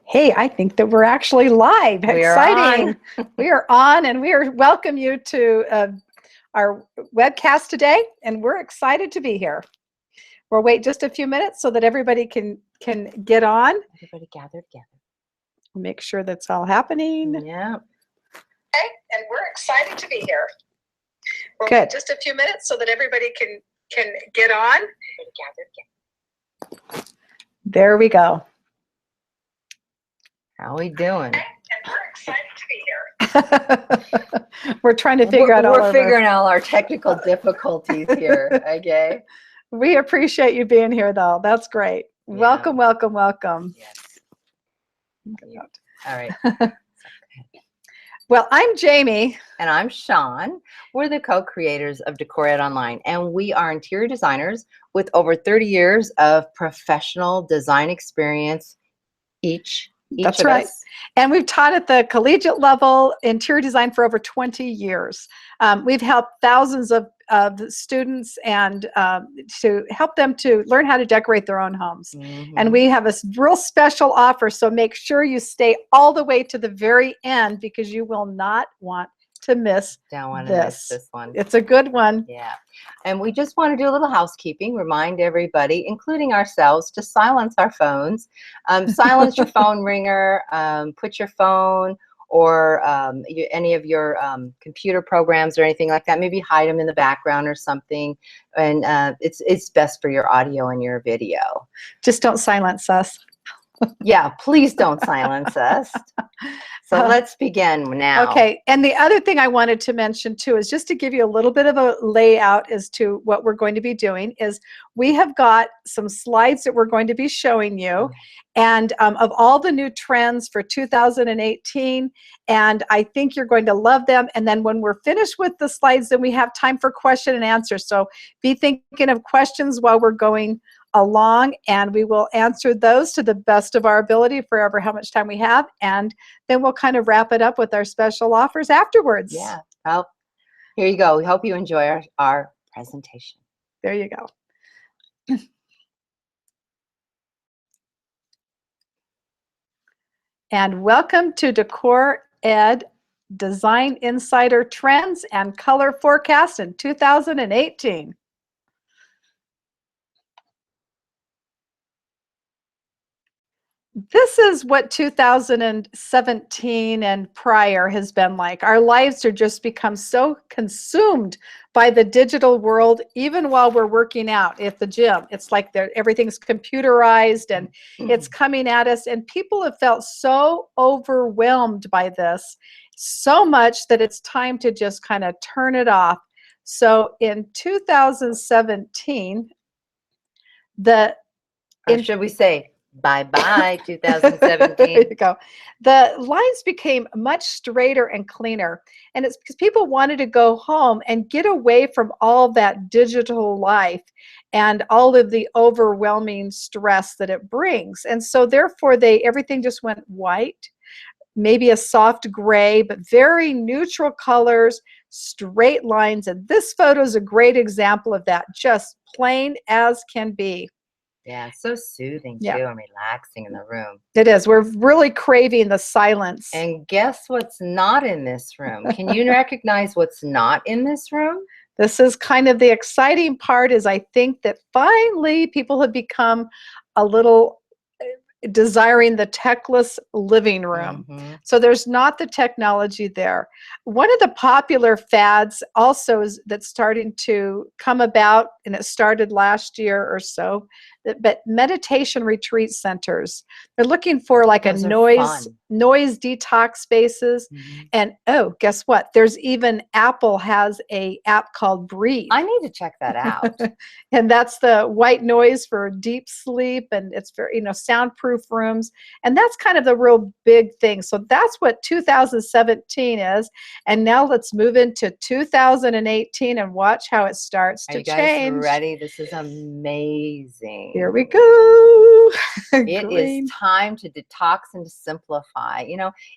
Hey, I think that we're actually live. We are Exciting. on. We are on, and welcome you to our webcast today, and we're excited to be here. We'll wait just a few minutes so that everybody can get on. Everybody gather together. Make sure that's all happening. Yeah. Okay, and we're excited to be here. We'll wait just a few minutes so that everybody can get on. Everybody gather together. There we go. How we doing? And we're excited to be here. We're trying to figure out We're figuring out our technical difficulties here. Okay. We appreciate you being here, though. That's great. Yeah. Welcome, welcome, welcome. Yes. All right. Well, I'm Jamie. And I'm Sean. We're the co-creators of DecorEd Online, and we are interior designers with over 30 years of professional design experience each. That's right. And we've taught at the collegiate level interior design for over 20 years. We've helped thousands of students and to help them to learn how to decorate their own homes. Mm-hmm. And we have a real special offer, so make sure you stay all the way to the very end because you will not want to miss this one. It's a good one. Yeah. And we just want to do a little housekeeping, remind everybody, including ourselves, to silence our phones. Silence your phone ringer, put your phone or any of your computer programs or anything like that. Maybe hide them in the background or something. And it's best for your audio and your video. Just don't silence us. Yeah, please don't silence us. So let's begin now. Okay, and the other thing I wanted to mention too is just to give you a little bit of a layout as to what we're going to be doing is we have got some slides that we're going to be showing you and of all the new trends for 2018, and I think you're going to love them. And then when we're finished with the slides, then we have time for question and answer. So be thinking of questions while we're going along, and we will answer those to the best of our ability for how much time we have, and then we'll kind of wrap it up with our special offers afterwards. Yeah. Well, here you go. We hope you enjoy our presentation. There you go. And welcome to DecorEd Design Insider Trends and Color Forecast in 2018. This is what 2017 and prior has been like. Our lives are just become so consumed by the digital world, even while we're working out at the gym. It's like everything's computerized and it's coming at us, and people have felt so overwhelmed by this, so much that it's time to just kind of turn it off. So in 2017, should we say, bye-bye 2017. There you go. The lines became much straighter and cleaner, and it's because people wanted to go home and get away from all that digital life and all of the overwhelming stress that it brings. And so therefore everything just went white, maybe a soft gray, but very neutral colors, straight lines. And this photo is a great example of that, just plain as can be. Yeah, it's so soothing too and relaxing in the room. It is. We're really craving the silence. And guess what's not in this room? Can you recognize what's not in this room? This is kind of the exciting part, is I think that finally people have become a little desiring the techless living room. Mm-hmm. So there's not the technology there. One of the popular fads also is that's starting to come about, and it started last year or so, but meditation retreat centers. They're looking for like a noise detox spaces. Mm-hmm. And oh, guess what? There's even Apple has a app called Breathe. I need to check that out. And that's the white noise for deep sleep, and it's very, soundproof rooms. And that's kind of the real big thing. So that's what 2017 is. And now let's move into 2018 and watch how it starts to change. Are you guys ready? This is amazing. Here we go. It is time to detox and to simplify.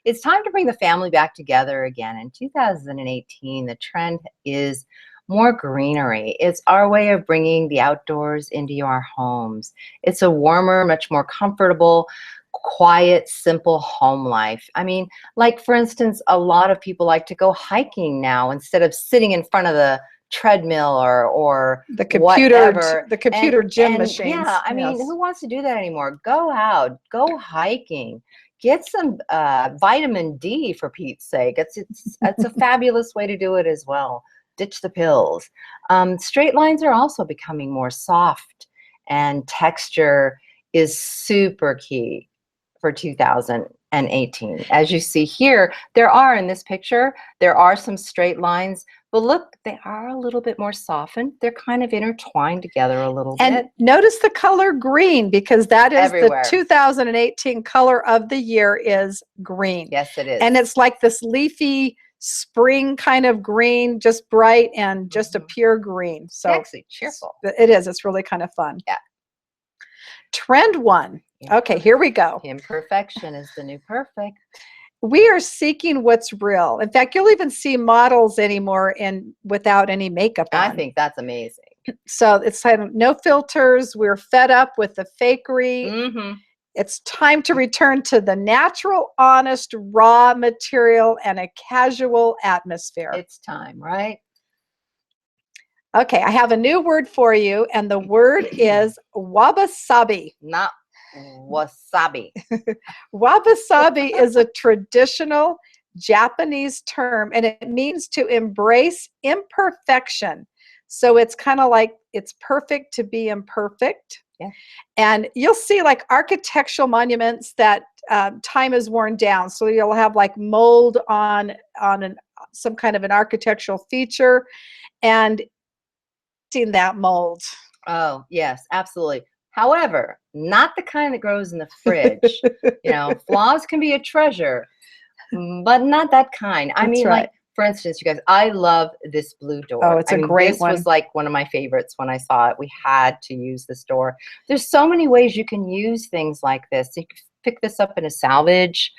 It's time to bring the family back together again. In 2018, the trend is more greenery. It's our way of bringing the outdoors into our homes. It's a warmer, much more comfortable, quiet, simple home life. I mean, like for instance, a lot of people like to go hiking now instead of sitting in front of the treadmill or The whatever. computer gym And machines. yeah, I mean, Yes. who wants to do that anymore? Go out, go hiking, get some vitamin D for Pete's sake. It's a fabulous way to do it as well. Ditch the pills. Straight lines are also becoming more soft, and texture is super key for 2018. As you see here, there are in this picture, there are some straight lines, but look, they are a little bit more softened. They're kind of intertwined together a little And bit. notice the color green, because that is Everywhere. the 2018 color of the year is green. Yes, it is. And it's like this leafy spring kind of green, just bright and just a pure green. So actually cheerful. It is. It's really kind of fun. Yeah. Trend 1. Okay, here we go. Imperfection is the new perfect. We are seeking what's real. In fact, you'll even see models anymore without any makeup on. I think that's amazing. So it's kind of no filters. We're fed up with the fakery. It's time to return to the natural, honest, raw material and a casual atmosphere. It's time, right? Okay, I have a new word for you, and the word is wabi-sabi. Not wasabi. Wabi-sabi is a traditional Japanese term, and it means to embrace imperfection. So it's kind of like it's perfect to be imperfect. Yeah. And you'll see like architectural monuments that time has worn down. So you'll have like mold on some kind of an architectural feature, and seen that mold. Oh, yes, absolutely. However, not the kind that grows in the fridge. You know, flaws can be a treasure, but not that kind. I mean, right. like, for instance, you guys, I love this blue door. Oh, it's a great this one. was like one of my favorites when I saw it. We had to use this door. There's so many ways you can use things like this. You can pick this up in a salvage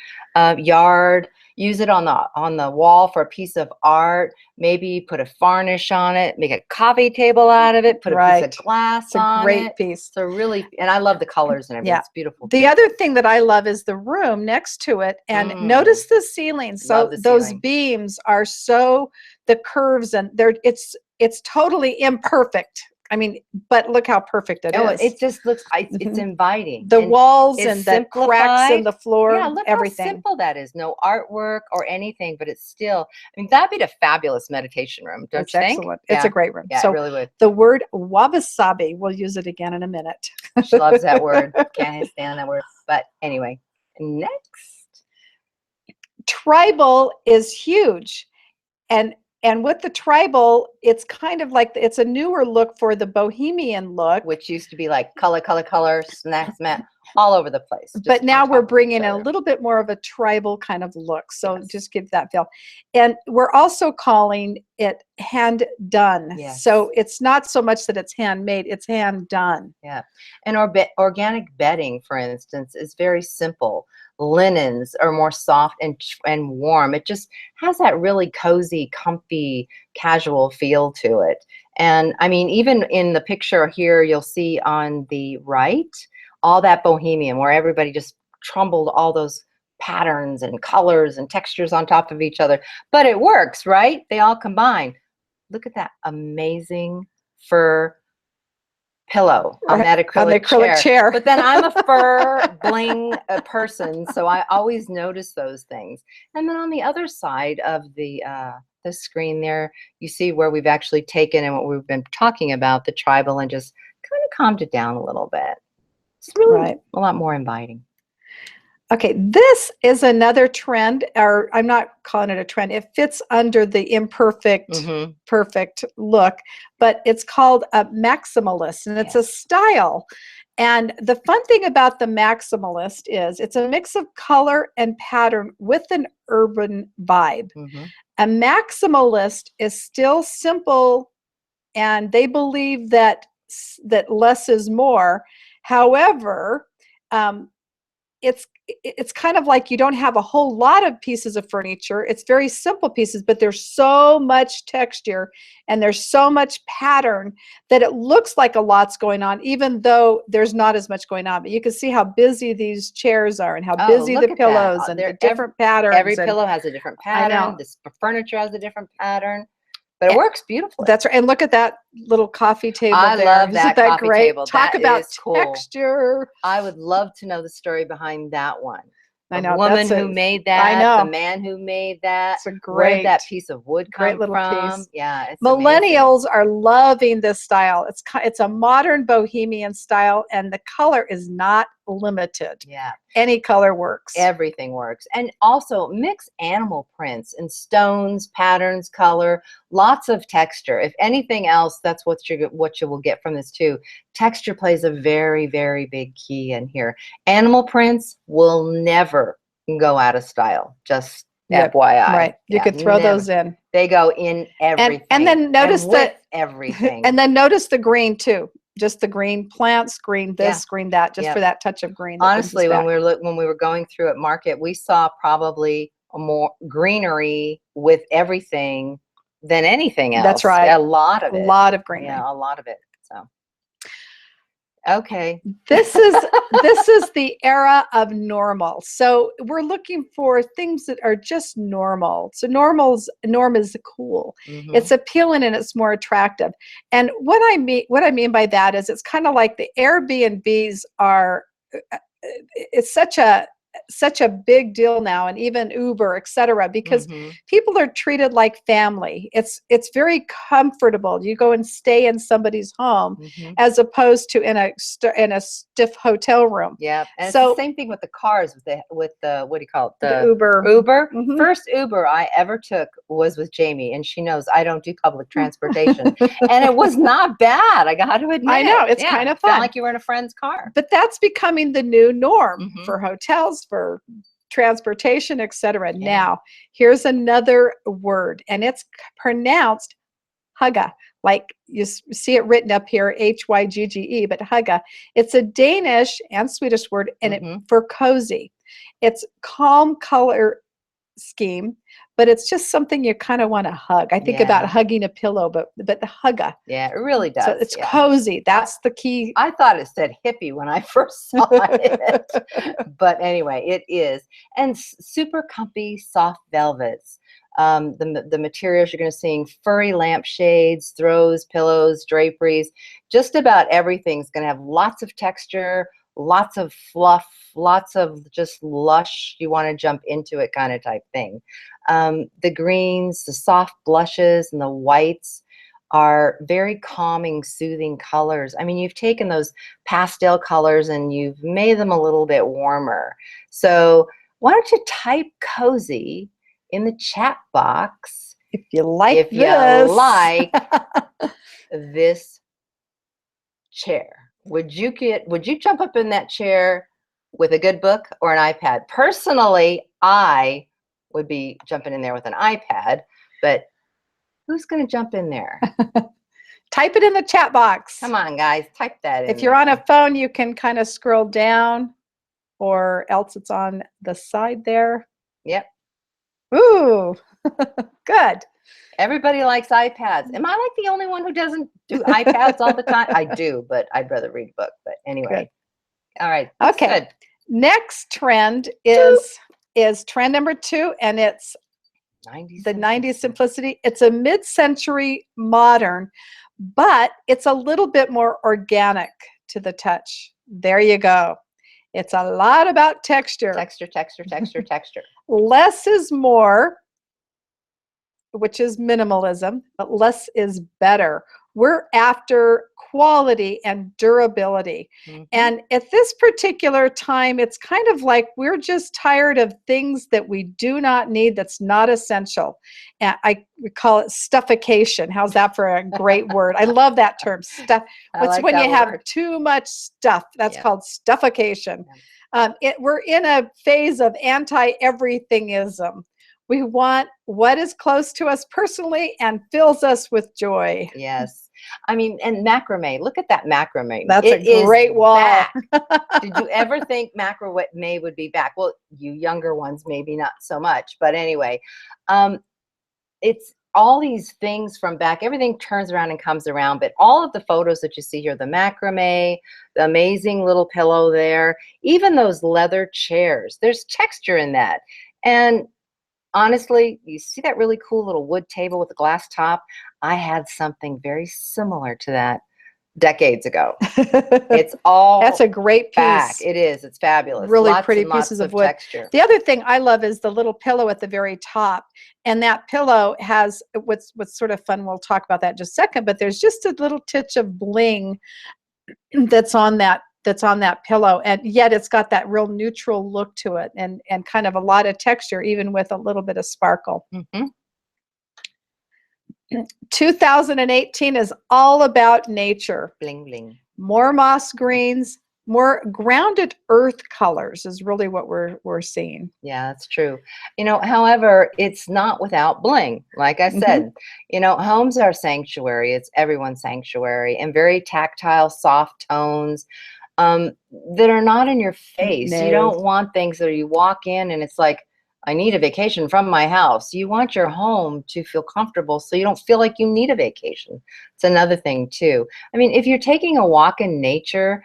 yard, use it on the wall for a piece of art, maybe put a varnish on it, make a coffee table out of it, put a piece of glass on it. It's a great piece. So really, and I love the colors and everything. Yeah. It's beautiful. The other thing that I love is the room next to it, and notice the ceiling. So those beams are the curves, and it's totally imperfect. I mean, but look how perfect it is. It just looks, it's inviting. The walls and the cracks in the floor, yeah, look everything. how simple that is. No artwork or anything, but it's still, I mean, that'd be a fabulous meditation room, don't you think? Excellent. It's a great room. Yeah, so it really would. The word wabi-sabi, we'll use it again in a minute. She loves that word. Can't stand that word. But anyway, next. Tribal is huge. And with the tribal, it's kind of like, it's a newer look for the bohemian look. Which used to be like color, snacks, all over the place. But now we're bringing in a little bit more of a tribal kind of look. So just give that feel. And we're also calling it hand done. Yes. So it's not so much that it's handmade, it's hand done. Yeah. And organic bedding, for instance, is very simple. Linens are more soft and warm. It just has that really cozy, comfy, casual feel to it. And I mean, even in the picture here, you'll see on the right, all that bohemian where everybody just trumbled all those patterns and colors and textures on top of each other. But it works, right? They all combine. Look at that amazing fur pillow on that acrylic chair. But then I'm a fur bling person, so I always notice those things. And then on the other side of the screen there, you see where we've actually taken and what we've been talking about, the tribal, and just kind of calmed it down a little bit. It's really a lot more inviting. Okay, this is another trend, or I'm not calling it a trend. It fits under the imperfect, perfect look, but it's called a maximalist, and it's a style. And the fun thing about the maximalist is it's a mix of color and pattern with an urban vibe. A maximalist is still simple, and they believe that less is more. However, it's kind of like you don't have a whole lot of pieces of furniture. It's very simple pieces, but there's so much texture and there's so much pattern that it looks like a lot's going on, even though there's not as much going on. But you can see how busy these chairs are and how busy look the at pillows that. and the different patterns. Every and pillow has a different I know. pattern. This furniture has a different pattern, but it works beautifully. That's right. And look at that little coffee table I there. love Isn't that that coffee great? table. Talk That about is cool. texture. I would love to know the story behind that one. I The know, woman that's who a- made I that, know. the man who made that. It's a Where did great, that piece of wood great come little from? piece. Yeah, it's amazing. Millennials are loving this style. It's a modern bohemian style, and the color is not limited. Yeah. Any color works. Everything works. And also mix animal prints and stones, patterns, color, lots of texture. If anything else, that's what you will get from this too. Texture plays a very, very big key in here. Animal prints will never go out of style. Just FYI. Right. You could throw those in. They go in everything. And then notice that everything. And then notice the green too. Just the green plants, green this, green that, just for that touch of green. Honestly, when we were going through at market, we saw probably more greenery with everything than anything else. That's right. A lot of it. A lot of greenery. Yeah, a lot of it. So okay. This is the era of normal. So we're looking for things that are just normal. So norm is cool. Mm-hmm. It's appealing and it's more attractive. And what I mean by that is it's kind of like the Airbnbs are. It's such a big deal now, and even Uber, etc., because people are treated like family. It's very comfortable. You go and stay in somebody's home as opposed to in a stiff hotel room. Yeah, and so, it's the same thing with the cars with the what do you call it? The Uber. Uber. First Uber I ever took was with Jamie, and she knows I don't do public transportation, and it was not bad. I got to admit. I know, it's kind of fun. Felt like you were in a friend's car. But that's becoming the new norm for hotels, for transportation, etc. Yeah. Now, here's another word, and it's pronounced hygge, like you see it written up here, Hygge, but hygge. It's a Danish and Swedish word, and it for cozy. It's calm color scheme, but it's just something you kind of want to hug. I think about hugging a pillow, but the hygge. Yeah, it really does. So it's cozy. That's the key. I thought it said hippie when I first saw it, but anyway, it is. And super comfy, soft velvets. The materials you're going to see: furry lampshades, throws, pillows, draperies. Just about everything's going to have lots of texture, lots of fluff, lots of just lush, you want to jump into it kind of type thing. The greens, the soft blushes, and the whites are very calming, soothing colors. I mean, you've taken those pastel colors and you've made them a little bit warmer. So why don't you type cozy in the chat box if you like this chair. Would you jump up in that chair with a good book or an iPad? Personally, I would be jumping in there with an iPad, but who's going to jump in there? Type it in the chat box. Come on, guys, type that in. If you're on a phone, you can kind of scroll down, or else it's on the side there. Yep. Ooh, good. Everybody likes iPads. Am I like the only one who doesn't do iPads all the time? I do, but I'd rather read a book. But anyway. Good. All right. Okay. Good. Next trend is trend number 2, and it's 90s the 90s simplicity. It's a mid-century modern, but it's a little bit more organic to the touch. There you go. It's a lot about texture. Texture. Less is more, which is minimalism, but less is better. We're after quality and durability. And at this particular time, it's kind of like we're just tired of things that we do not need, that's not essential. And we call it stuffication. How's that for a great word? I love that term, stuff. It's when you have too much stuff. That's called stuffication. We're in a phase of anti-everythingism. We want what is close to us personally and fills us with joy. Yes. I mean, and macrame. Look at that macrame. That's It a is great wall. back. Did you ever think macrame would be back? Well, you younger ones, maybe not so much. But anyway, it's all these things from back. Everything turns around and comes around. But all of the photos that you see here, the macrame, the amazing little pillow there, even those leather chairs, there's texture in that. And honestly, you see that really cool little wood table with the glass top? I had something very similar to that decades ago. It's all That's a great back. piece. It is. It's fabulous. Really Lots pretty and lots pieces of wood. texture. The other thing I love is the little pillow at the very top. And that pillow has what's sort of fun. We'll talk about that in just a second, but there's just a little touch of bling that's on that pillow, and yet it's got that real neutral look to it, and kind of a lot of texture, even with a little bit of sparkle. 2018 is all about nature. Bling bling. More moss greens, more grounded earth colors is really what we're seeing. Yeah, that's true. You know, however, it's not without bling. Like I said, you know, homes are sanctuary. It's everyone's sanctuary, and very tactile, soft tones that are not in your face. No. You don't want things that you walk in and it's like, I need a vacation from my house. You want your home to feel comfortable so you don't feel like you need a vacation. It's another thing too. I mean, if you're taking a walk in nature,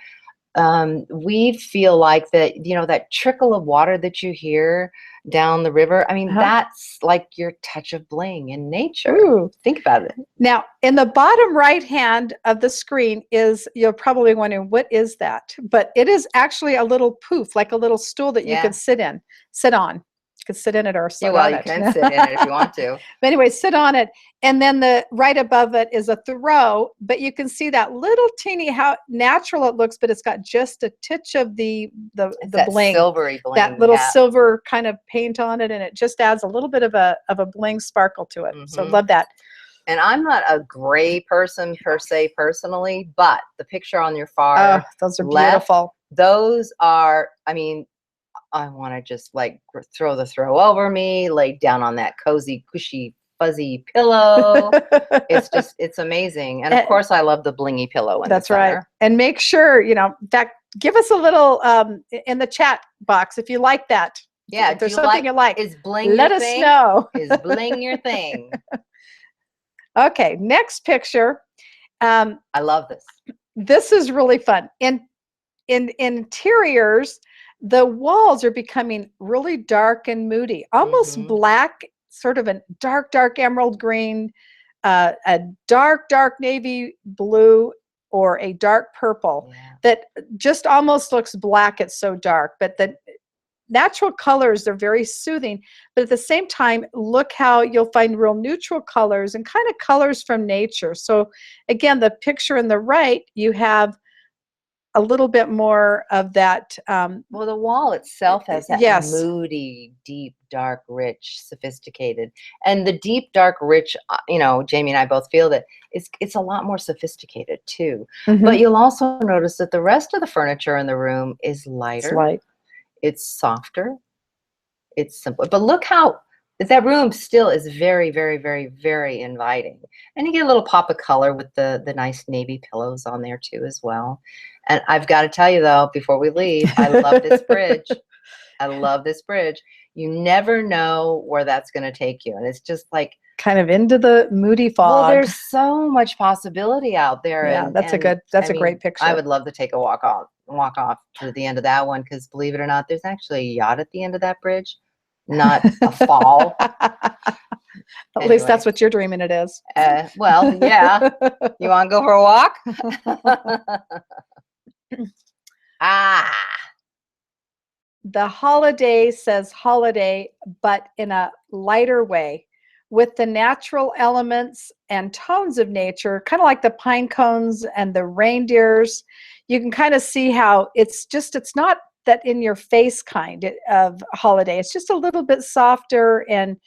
we feel like that, you know, that trickle of water that you hear down the river. I mean, that's like your touch of bling in nature. Ooh. Think about it. Now, in the bottom right hand of the screen is, you're probably wondering, what is that? But it is actually a little poof, like a little stool that you could sit on. You could sit in it or sit on it. You can sit in it if you want to. But anyway, sit on it. And then the right above it is a throw, but you can see that little teeny, how natural it looks, but it's got just a touch of the bling, silvery bling, that little silver kind of paint on it, and it just adds a little bit of a bling sparkle to it. So love that. And I'm not a gray person per se personally, but the picture on your far those are left, beautiful. Those are, I mean, I want to just like throw the throw over me, lay down on that cozy, cushy, fuzzy pillow. It's amazing. And of course, I love the blingy pillow in the center. Right. And make sure, you know, that give us a little in the chat box if you like that. Yeah, if there's something you like, is bling let us know. Is bling your thing? Okay, next picture. I love this. This is really fun. In interiors, the walls are becoming really dark and moody, almost black, sort of a dark emerald green, a dark navy blue, or a dark purple that just almost looks black. It's so dark, but the natural colors are very soothing. But at the same time, look how you'll find real neutral colors and kind of colors from nature. So again, the picture in the right, you have a little bit more of that. Well, the wall itself has that moody, deep, dark, rich, sophisticated. And the deep, dark, rich, you know, Jamie and I both feel that it's a lot more sophisticated too. But you'll also notice that the rest of the furniture in the room is lighter. It's light. It's softer. It's simpler. But look how that room still is very, very, very, very inviting. And you get a little pop of color with the nice navy pillows on there too as well. And I've got to tell you though, before we leave, I love this bridge. I love this bridge. You never know where that's going to take you. And it's just like kind of into the moody fog. Well, there's so much possibility out there. Yeah, that's a great picture. I would love to take a walk off to the end of that one, because believe it or not, there's actually a yacht at the end of that bridge, not a fall. At least that's what you're dreaming it is. Well, yeah. You want to go for a walk? The holiday says holiday, but in a lighter way, with the natural elements and tones of nature, kind of like the pine cones and the reindeers. You can kind of see how it's not that in your face kind of holiday. It's just a little bit softer and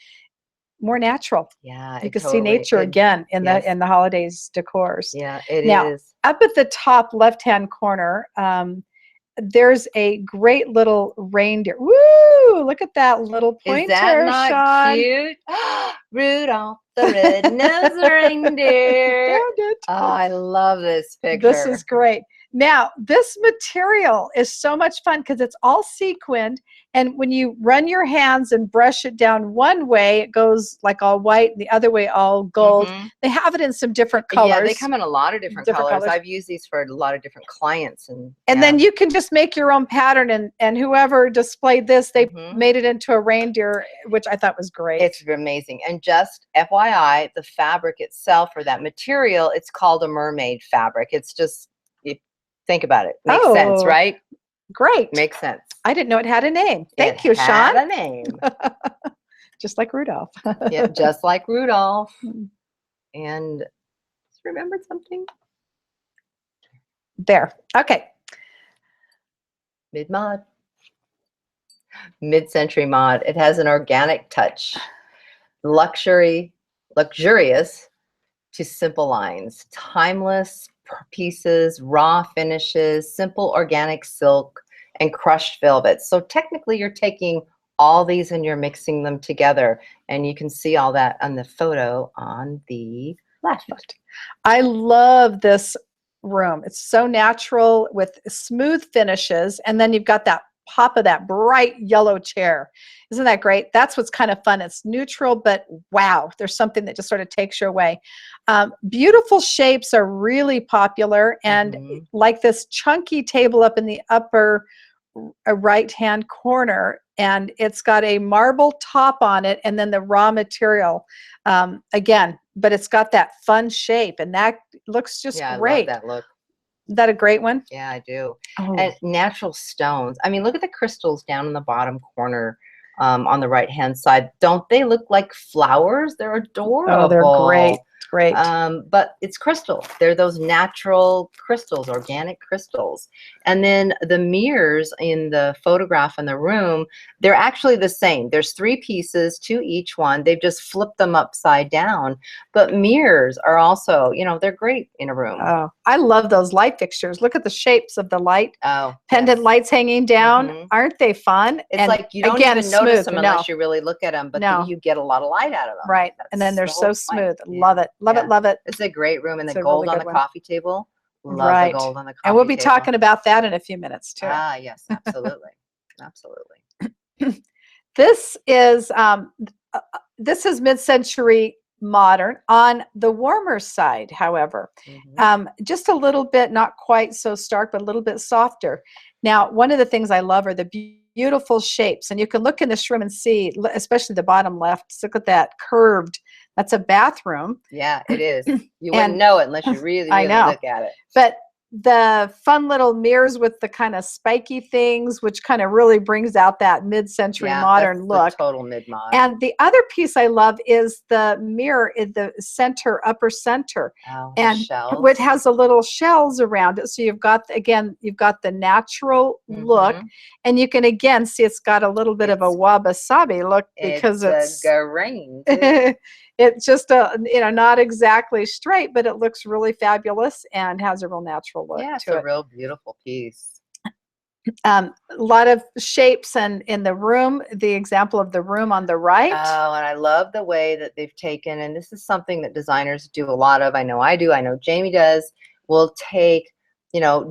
more natural. Yeah, you can see nature again in the holidays decors. Yeah, it is. Up at the top left-hand corner, there's a great little reindeer. Woo! Ooh, look at that little Is that pointer, not Sean. cute? Rudolph the red-nosed reindeer. Found it. Oh, I love this This is picture. great. Now, this material is so much fun because it's all sequined. And when you run your hands and brush it down one way, it goes like all white, and the other way all gold. Mhm. They have it in some different Yeah, they colors. come in a lot of different colors. I've used these for a lot of different clients, and And then you can just make your own pattern, and whoever displayed this, they made it into a reindeer, which I thought was great. It's amazing. And just FYI, the fabric itself, or that material, it's called a mermaid fabric. It's just, you think about it. Makes sense, right? Great. Makes sense. I didn't know it had a name. Thank you, It had Sean. a name. Just like Rudolph. Yeah, just like Rudolph. And just remembered something. There. Okay. Mid-mod. Mid-century mod. It has an organic touch. Luxurious to simple lines. Timeless pieces, raw finishes, simple organic silk, and crushed velvet. So technically you're taking all these and you're mixing them together, and you can see all that on the photo on the left. I love this room. It's so natural with smooth finishes, and then you've got that pop of that bright yellow chair. Isn't that great? That's what's kind of fun. It's neutral, but wow, there's something that just sort of takes you away. Beautiful shapes are really popular, and like this chunky table up in the upper right-hand corner, and it's got a marble top on it, and then the raw material again, but it's got that fun shape, and that looks just great. I love that look. Is that a great one? Yeah, I do. And natural stones. I mean, look at the crystals down in the bottom corner on the right-hand side. Don't they look like flowers? They're adorable. Oh, they're great. Great. But it's crystal. They're those natural crystals, organic crystals. And then the mirrors in the photograph in the room, they're actually the same. There's 3 pieces to each one. They've just flipped them upside down. But mirrors are also, you know, they're great in a room. Oh, I love those light fixtures. Look at the shapes of the light. Oh, pendant lights hanging down. Aren't they fun? It's like you don't even notice them unless you really look at them, but you get a lot of light out of them. Right. And then they're so smooth. Love it. Love it. Love it. It's a great room. And the gold on the coffee table. Love the gold on the coffee table. And we'll be talking about that in a few minutes too. Ah, yes, absolutely. Absolutely. This is mid-century modern on the warmer side, however. Just a little bit, not quite so stark, but a little bit softer. Now, one of the things I love are the beautiful shapes, and you can look in this room and see, especially the bottom left, look at that curved, that's a bathroom. Yeah, it is. You wouldn't know it unless you really look at it. But the fun little mirrors with the kind of spiky things, which kind of really brings out that mid-century modern look. Total mid-mod. And the other piece I love is the mirror in the center, upper center. Oh, and shells. It has a little shells around it. So you've got, again, you've got the natural look, and you can again see it's got a little bit of a wabi-sabi look because it's green. It's just not exactly straight, but it looks really fabulous and has a real natural look. Yeah, it's a real beautiful piece. A lot of shapes, and in the room, the example of the room on the right. Oh, and I love the way that they've taken, and this is something that designers do a lot of. I know I do. I know Jamie does. We'll take,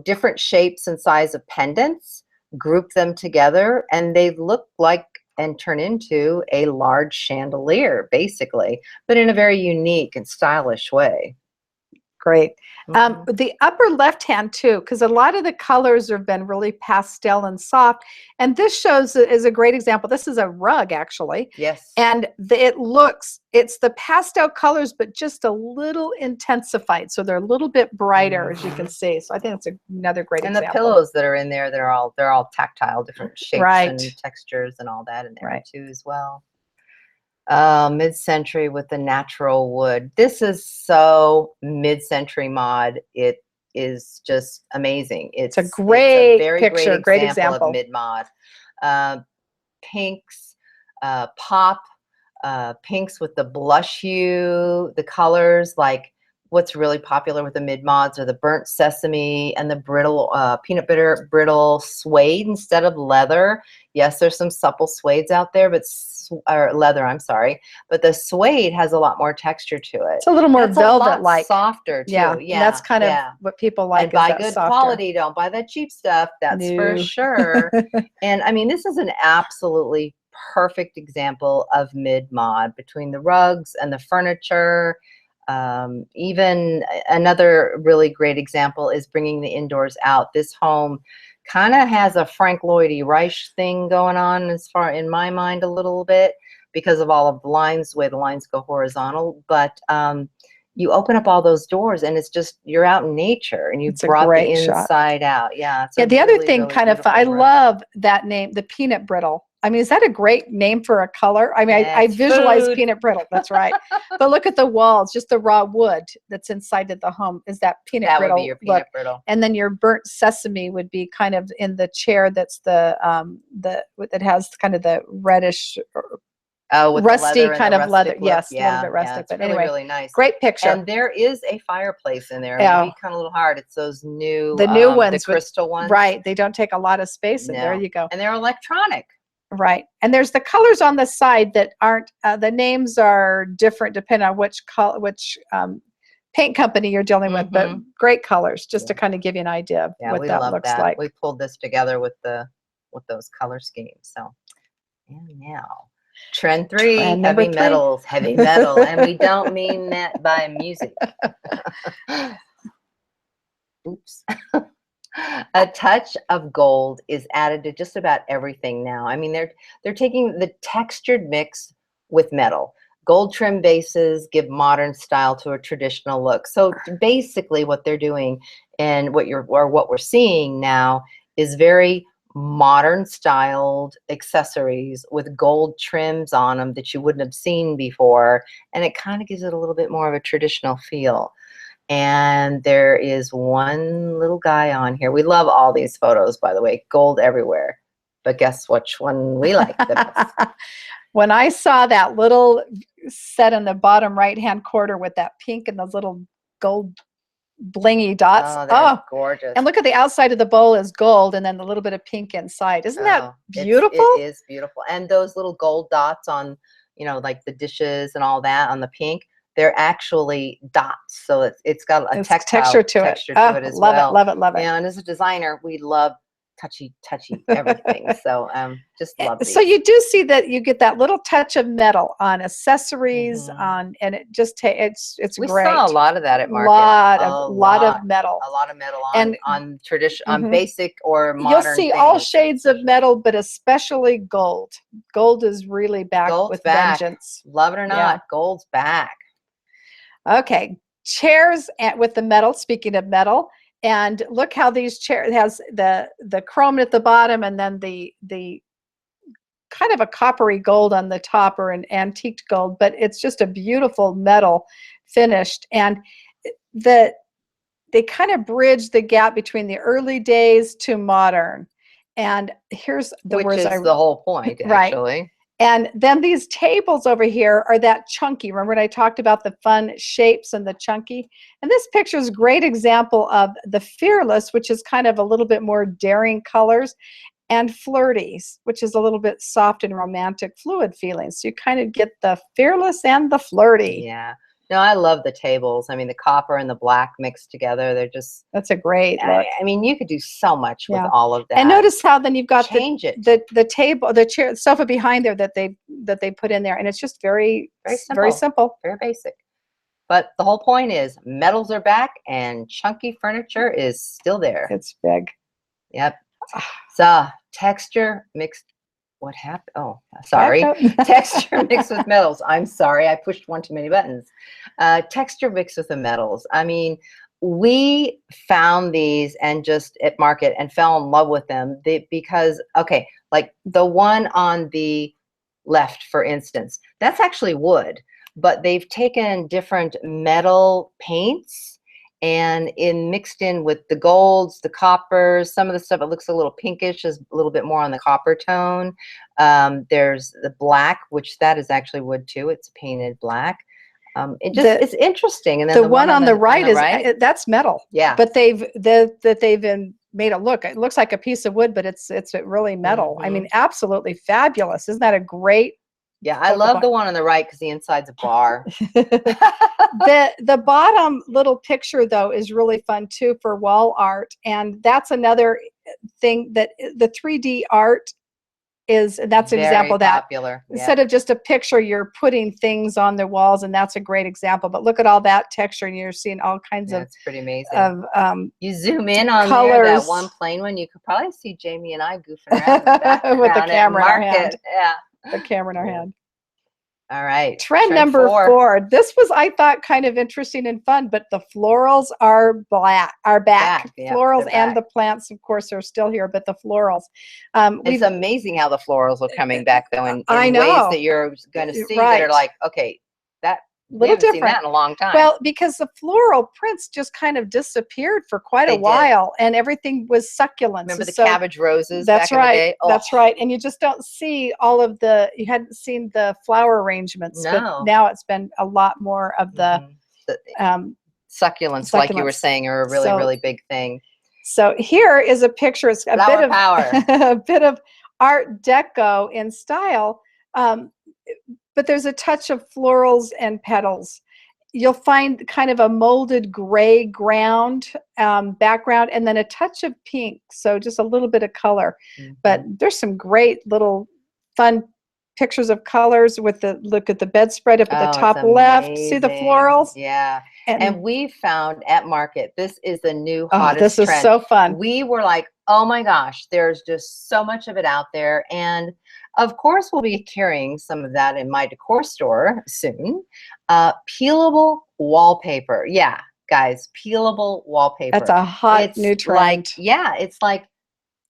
different shapes and size of pendants, group them together, and they look like and turn into a large chandelier, basically, but in a very unique and stylish way. Great. The upper left hand too, because a lot of the colors have been really pastel and soft, and this is a great example. This is a rug, actually. Yes. And it's the pastel colors, but just a little intensified, so they're a little bit brighter, as you can see. So I think it's another great example. And the pillows that are in there, they're all tactile, different shapes and textures and all that in there too as well. Mid-century with the natural wood. This is so mid-century mod. It is just amazing. It's a great picture, great example of mid-mod. Pinks, pop, pinks with the blush hue, the colors like what's really popular with the mid-mods are the burnt sesame and the brittle peanut butter brittle suede instead of leather. Yes, there's some supple suedes out there, but or leather, I'm sorry, but the suede has a lot more texture to it. It's a little more velvet-like, softer too. Yeah, Yeah, and that's kind of what people like. And buy that good softer quality. Don't buy that cheap stuff. That's for No. sure. And I mean, this is an absolutely perfect example of mid-mod between the rugs and the furniture. Even another really great example is bringing the indoors out. This home kind of has a Frank Lloyd Reich thing going on, as far in my mind, a little bit, because of all of the lines, the way the lines go horizontal. But you open up all those doors and it's just, you're out in nature and you've brought the inside out. Yeah. Yeah. The other thing, kind of fun, I love that name, the peanut brittle. I mean, is that a great name for a color? I mean, I visualize peanut brittle. That's right. But look at the walls, just the raw wood that's inside of the home is that peanut brittle. That would be your peanut brittle. And then your burnt sesame would be kind of in the chair. That's that has kind of the reddish, with rusty kind of leather. Yes, a little bit rustic. But anyway, really nice. Great picture. And there is a fireplace in there. Maybe kind of a little hard. It's those new, the new ones, the crystal ones. Right. They don't take a lot of space. And there you go. And they're electronic. Right. And there's the colors on the side that aren't, the names are different depending on which paint company you're dealing with, but great colors, just to kind of give you an idea of what that looks like. We pulled this together with those color schemes. So, and now trend 3, heavy metals, heavy metal. And we don't mean that by music. Oops. A touch of gold is added to just about everything now. I mean, they're taking the textured mix with metal. Gold trim bases give modern style to a traditional look. So basically what they're doing and what we're seeing now is very modern styled accessories with gold trims on them that you wouldn't have seen before. And it kind of gives it a little bit more of a traditional feel. And there is one little guy on here. We love all these photos, by the way, gold everywhere. But guess which one we like the best? When I saw that little set in the bottom right-hand corner with that pink and those little gold blingy dots. Oh, gorgeous. And look at the outside of the bowl is gold and then the little bit of pink inside. Isn't that beautiful? It is beautiful. And those little gold dots on, like the dishes and all that on the pink, they're actually dots. So it's got a texture to it as well. Love it, love it. And as a designer, we love touchy everything. So just love these. So you do see that you get that little touch of metal on accessories, and it just it's we great. We saw a lot of that at market. A lot of metal on tradition, on basic or modern. You'll see all shades of metal, but especially gold. Gold is really back with vengeance. Love it or not, gold's back. Okay, chairs with the metal. Speaking of metal. And look how these chairs, it has the chrome at the bottom and then the kind of a coppery gold on the top, or an antiqued gold, but it's just a beautiful metal finished. And they kind of bridge the gap between the early days to modern. And here's the words the whole point, actually. Right. And then these tables over here are that chunky. Remember when I talked about the fun shapes and the chunky? And this picture is a great example of the fearless, which is kind of a little bit more daring colors, and flirties, which is a little bit soft and romantic, fluid feelings. So you kind of get the fearless and the flirty. Yeah. No, I love the tables. I mean, the copper and the black mixed together. They're just. That's a great look. I mean, you could do so much with all of that. And notice how then you've got the table, the chair, sofa behind there that they put in there, and it's just very simple, very basic. But the whole point is metals are back and chunky furniture is still there. It's big. Yep. So texture mixed. What happened? Oh, sorry. Texture mixed with metals. I'm sorry. I pushed one too many buttons. Texture mixed with the metals. I mean, we found these and just at market and fell in love with them because, okay, like the one on the left, for instance, that's actually wood, but they've taken different metal paints and mixed in with the golds, the coppers, some of the stuff, it looks a little pinkish, is a little bit more on the copper tone. There's the black, which that is actually wood too. It's painted black. It's interesting. And then the one on the right is that's metal. Yeah. But they've made it look. It looks like a piece of wood, but it's really metal. I mean, absolutely fabulous. Isn't that a great? Yeah, I love the one on the right because the inside's a bar. The bottom little picture though is really fun too for wall art, and that's another thing that the 3D art is. That's an example of that. Popular. Instead of just a picture, you're putting things on the walls, and that's a great example. But look at all that texture, and you're seeing all kinds of. It's pretty amazing. Of you zoom in on colors. There, that one plain one. You could probably see Jamie and I goofing around in the background with the camera in our hand. Yeah, the camera in our hand. All right. Trend number 4. This was, I thought, kind of interesting and fun, but the florals are back. Yeah, florals and the plants, of course, are still here, but the florals. It's amazing how the florals are coming back, though, in ways that you're going to see that are like, okay, that we haven't seen that in a long time. Well, because the floral prints just kind of disappeared for quite a while, and everything was succulents. Remember the cabbage roses back in the day? Oh. That's right. And you just don't see all of you hadn't seen the flower arrangements, but now it's been a lot more of the succulents, like you were saying, are a really, really big thing. So here is a picture. It's a bit of power. A bit of Art Deco in style. But there's a touch of florals and petals. You'll find kind of a molded gray background, and then a touch of pink. So just a little bit of color. But there's some great little fun pictures of colors with look at the bedspread up at the top left. See the florals? Yeah. And we found at Market, this is the new hottest trend. This is so fun. We were like, oh my gosh, there's just so much of it out there. And of course, we'll be carrying some of that in my decor store soon. Peelable wallpaper. Yeah, guys, peelable wallpaper. That's a hot new trend. It's like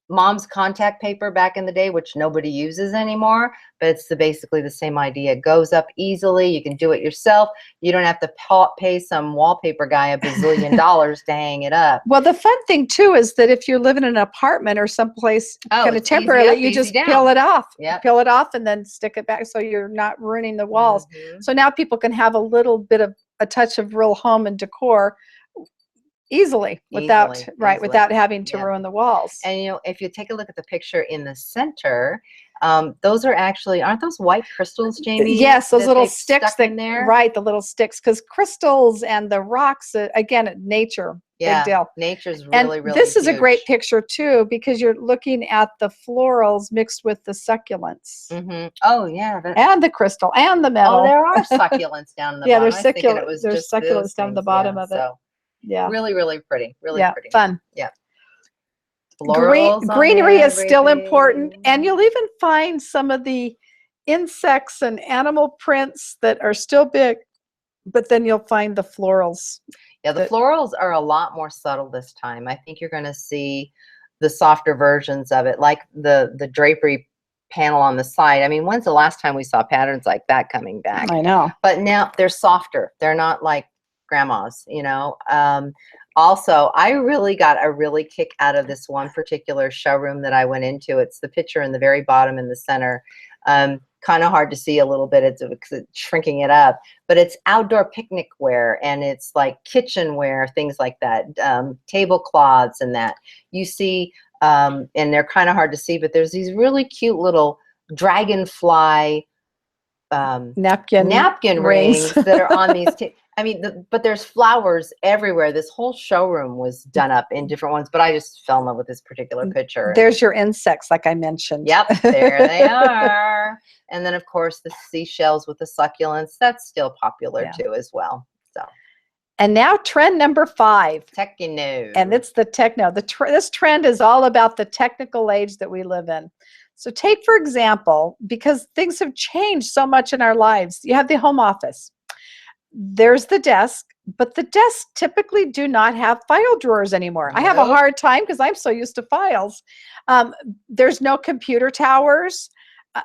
mom's contact paper back in the day, which nobody uses anymore, but it's basically the same idea. It goes up easily. You can do it yourself. You don't have to pay some wallpaper guy a bazillion dollars to hang it up. Well, the fun thing too is that if you live in an apartment or someplace kind of temporarily, you just peel it off. Peel it off and then stick it back so you're not ruining the walls. So now people can have a little bit of a touch of real home and decor easily without having to ruin the walls. And if you take a look at the picture in the center, those are actually, aren't those white crystals, Jamie? Yes, those little sticks in there. Right, the little sticks, because crystals and the rocks, again, nature, big deal. Nature's really, really this is huge. a great picture too, because you're looking at the florals mixed with the succulents. Oh yeah, and the crystal and the metal. Oh, there are succulents down in the bottom. There's succulents down the bottom of it. Yeah, really, really pretty. Really pretty. Fun. Yeah. Greenery is still important, and you'll even find some of the insects and animal prints that are still big, but then you'll find the florals. Yeah, the florals are a lot more subtle this time. I think you're going to see the softer versions of it, like the drapery panel on the side. I mean, when's the last time we saw patterns like that coming back? I know. But now they're softer. They're not like grandma's, Also, I really got a kick out of this one particular showroom that I went into. It's the picture in the very bottom in the center. Kind of hard to see a little bit. It's shrinking it up, but it's outdoor picnic wear, and it's like kitchenware, things like that, tablecloths and that. You see, and they're kind of hard to see, but there's these really cute little dragonfly napkin rings that are on these. I mean, but there's flowers everywhere. This whole showroom was done up in different ones, but I just fell in love with this particular picture. There's your insects, like I mentioned. Yep, there they are. And then, of course, the seashells with the succulents. That's still popular too as well. So. And now trend number 5. Techno. And it's the techno. This trend is all about the technical age that we live in. So take, for example, because things have changed so much in our lives. You have the home office. There's the desk, but the desks typically do not have file drawers anymore. I have a hard time because I'm so used to files. There's no computer towers.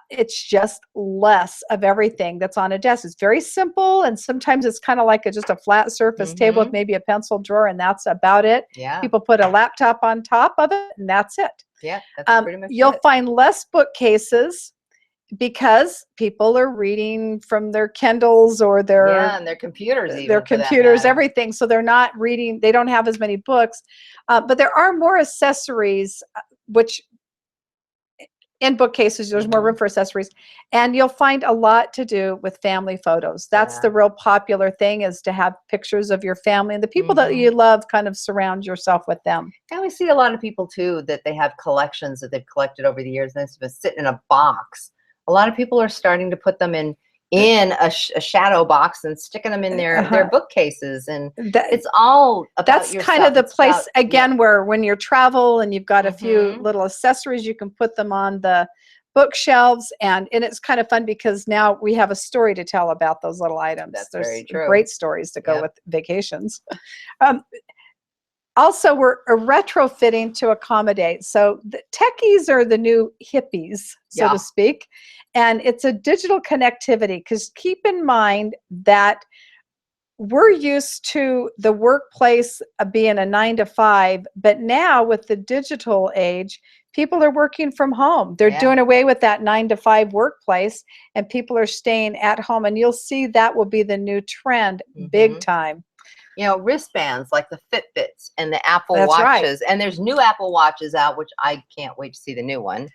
It's just less of everything that's on a desk. It's very simple, and sometimes it's kind of like just a flat surface table with maybe a pencil drawer, and that's about it. Yeah. People put a laptop on top of it, and that's it. Yeah, that's pretty much You'll find less bookcases because people are reading from their Kindles or Yeah, and their computers even, for that matter. everything. So they're not reading, they don't have as many books. But there are more accessories, which in bookcases, there's more room for accessories. And you'll find a lot to do with family photos. That's the real popular thing, is to have pictures of your family and the people that you love, kind of surround yourself with them. And we see a lot of people too, that they have collections that they've collected over the years, and it's been sitting in a box. A lot of people are starting to put them in a shadow box and sticking them in their bookcases, and it's all about that's your kind stuff. of the It's place about, again where when you travel and you've got a few little accessories, you can put them on the bookshelves, and it's kind of fun because now we have a story to tell about those little items. That's There's very true. Great stories to go with vacations. Also, we're retrofitting to accommodate. So the techies are the new hippies, so to speak. And it's a digital connectivity, because keep in mind that we're used to the workplace being a 9 to 5, but now with the digital age, people are working from home. They're doing away with that 9 to 5 workplace, and people are staying at home. And you'll see that will be the new trend, big time. You know, wristbands like the Fitbits and the Apple Watches. And there's new Apple Watches out, which I can't wait to see the new one.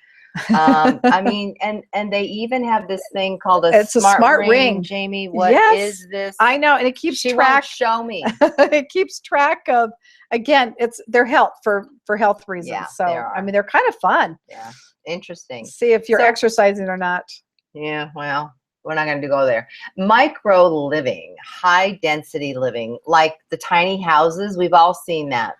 I mean, and they even have this thing called a smart ring. Jamie, what is this? I know, and it keeps track. Won't show me. It keeps track of, again, it's their health for health reasons. Yeah, so I mean, they're kind of fun. Yeah, interesting. See if you're exercising or not. Yeah, well, we're not going to go there. Micro living, high density living, like the tiny houses. We've all seen that.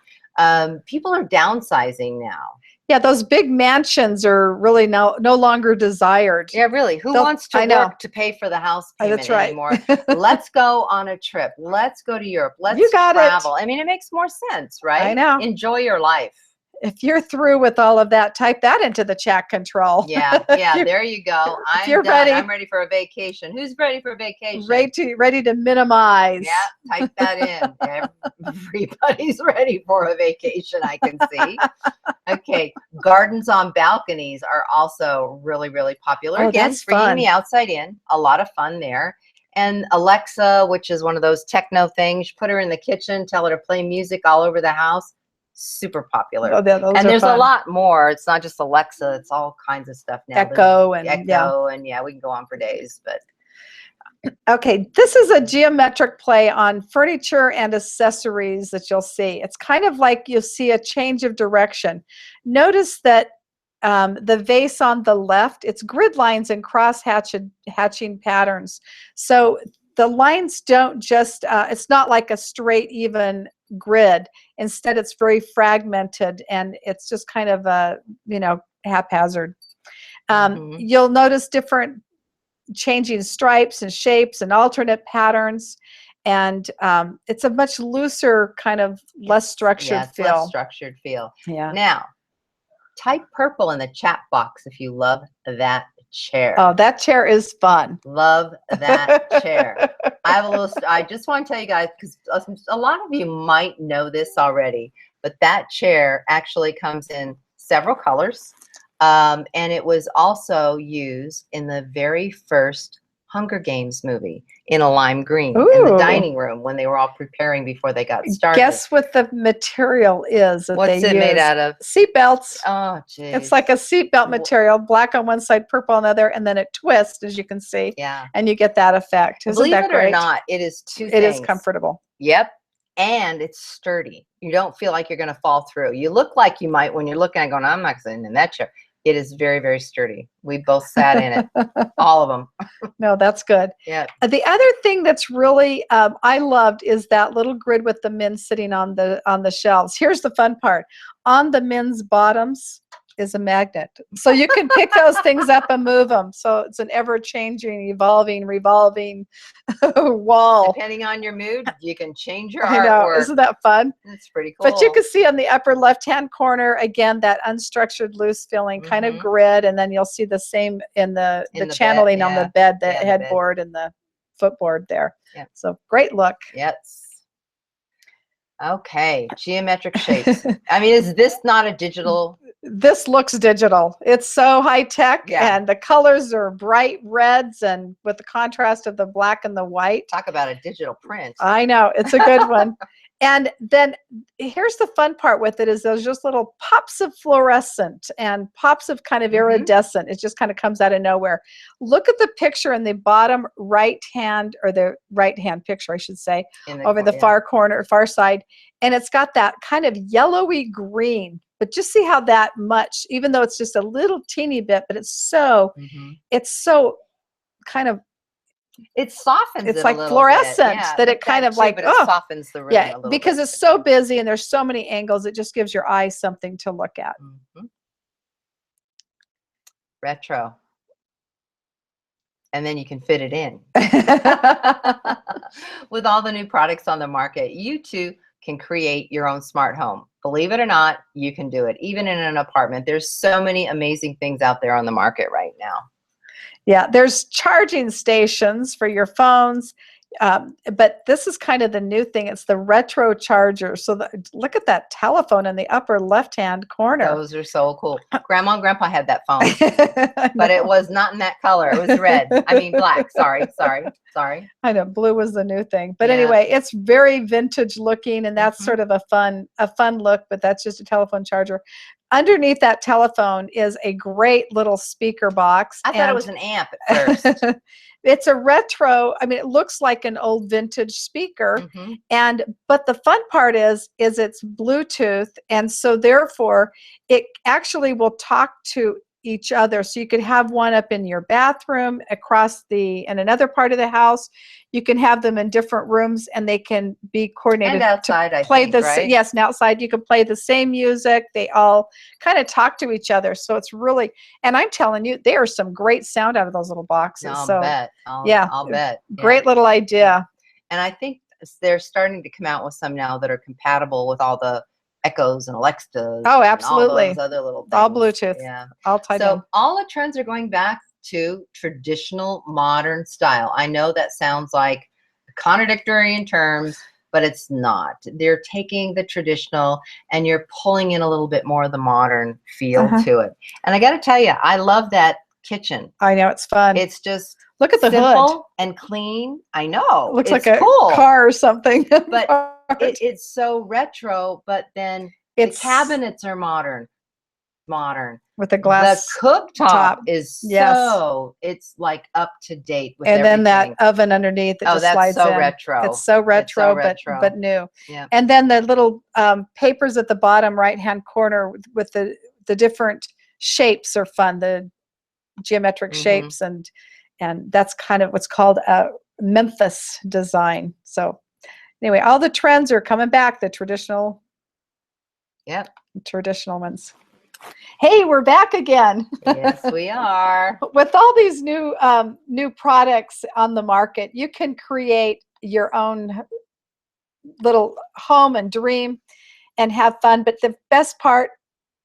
People are downsizing now. Yeah, those big mansions are really no longer desired. Yeah, really. Who wants to work to pay for the house payment anymore? Let's go on a trip. Let's go to Europe. Let's travel. I mean, it makes more sense, right? I know. Enjoy your life. If you're through with all of that, type that into the chat control. Yeah, there you go. I'm done. Ready. I'm ready for a vacation. Who's ready for a vacation? Ready to minimize. Yeah, type that in. Everybody's ready for a vacation, I can see. Okay, gardens on balconies are also really, really popular. Again, bringing the outside in. A lot of fun there. And Alexa, which is one of those techno things, put her in the kitchen, tell her to play music all over the house. Super popular. And there's a lot more. It's not just Alexa, it's all kinds of stuff now. Echo and we can go on for days. But okay, this is a geometric play on furniture and accessories that you'll see. It's kind of like you'll see a change of direction. Notice that the vase on the left, it's grid lines and cross hatching patterns. So the lines don't just, it's not like a straight, even grid. Instead, it's very fragmented, and it's just kind of haphazard. You'll notice different changing stripes and shapes and alternate patterns, and it's a much looser, kind of less structured feel. Less structured feel. Yeah. Now, type purple in the chat box if you love that chair. Oh, that chair is fun. Love that chair. I just want to tell you guys, because a lot of you might know this already, but that chair actually comes in several colors. And it was also used in the very first Hunger Games movie in a lime green in the dining room when they were all preparing before they got started. Guess what the material is that What's it made out of? Seat belts. Oh, geez. It's like a seatbelt material, black on one side, purple on the other, and then it twists, as you can see. Yeah. And you get that effect. Isn't Believe that it great? or not, it is two things. It is comfortable. Yep. And it's sturdy. You don't feel like you're going to fall through. You look like you might when you're looking at it going, I'm not sitting in that chair. It is very, very sturdy. We both sat in it, all of them. No, that's good. Yeah. The other thing that's really I loved is that little grid with the men sitting on the shelves. Here's the fun part: on the men's bottoms is a magnet, so you can pick those things up and move them. So it's an ever-changing, evolving, revolving wall. Depending on your mood, you can change your I know. artwork. Isn't that fun? That's pretty cool. But you can see on the upper left-hand corner, again, that unstructured, loose feeling kind of grid, and then you'll see the same in the channeling bed, on the bed, the headboard and the footboard there. Yeah. So great look. Yes. Okay, geometric shapes. I mean, is this not a digital? This looks digital. It's so high tech, Yeah. and the colors are bright reds and with the contrast of the black and the white. Talk about a digital print. I know, it's a good one. And then here's the fun part with it is there's just little pops of fluorescent and pops of kind of iridescent. It just kind of comes out of nowhere. Look at the picture in the bottom right hand, or the right hand picture, I should say, over the far corner, far side. And it's got that kind of yellowy green. But just see how that much, even though it's just a little teeny bit, but it's so kind of, it softens it's it like a little fluorescent bit. Yeah, that it kind of like, but it softens the room a little because bit. it's so busy and there's so many angles, it just gives your eyes something to look at. Retro. And then you can fit it in. With all the new products on the market, you too can create your own smart home. Believe it or not, you can do it. Even in an apartment, there's so many amazing things out there on the market right now. Yeah, there's charging stations for your phones, but this is kind of the new thing. It's the retro charger. So look at that telephone in the upper left-hand corner. Those are so cool. Grandma and Grandpa had that phone, but it was not in that color. It was red. I mean, black. Sorry. I know, blue was the new thing. But anyway, it's very vintage looking, and that's sort of a fun look, but that's just a telephone charger. Underneath that telephone is a great little speaker box. I thought it was an amp at first. It's a retro. I mean, it looks like an old vintage speaker. But the fun part is it's Bluetooth, and so therefore it actually will talk to each other. So you could have one up in your bathroom, in another part of the house. You can have them in different rooms, and they can be coordinated. And outside, I think, right? Yes, and outside you can play the same music. They all kind of talk to each other. So it's really, and I'm telling you, there are some great sound out of those little boxes. I'll bet. I'll bet. Great little idea. And I think they're starting to come out with some now that are compatible with all the Echoes and Alexas. Oh, absolutely. And all those other little things. All Bluetooth. Yeah. All tied in. So all the trends are going back to traditional modern style. I know that sounds like contradictory in terms, but it's not. They're taking the traditional and you're pulling in a little bit more of the modern feel to it. And I got to tell you, I love that kitchen. I know, it's fun. It's just look at the simple hood and clean. I know. It looks like a car or something. But it's so retro, but then the cabinets are modern. With the glass. The cooktop is it's like up to date with everything. Then that oven underneath that just slides in. Retro. It's so retro, but new. Yeah. And then the little papers at the bottom right-hand corner with the different shapes are fun. The geometric shapes, and that's kind of what's called a Memphis design. So anyway, all the trends are coming back. The traditional ones. Hey, we're back again. Yes, we are. With all these new products on the market, you can create your own little home and dream and have fun. But the best part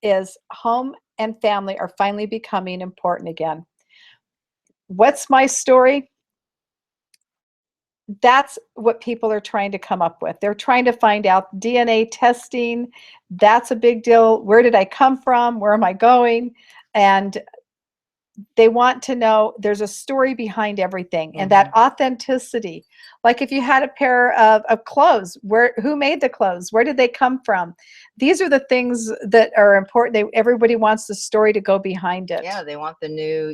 is home and family are finally becoming important again. What's my story? That's what people are trying to come up with. They're trying to find out DNA testing. That's a big deal. Where did I come from? Where am I going? And they want to know there's a story behind everything, and that authenticity. Like if you had a pair of clothes, who made the clothes? Where did they come from? These are the things that are important. Everybody wants the story to go behind it. Yeah, they want the new,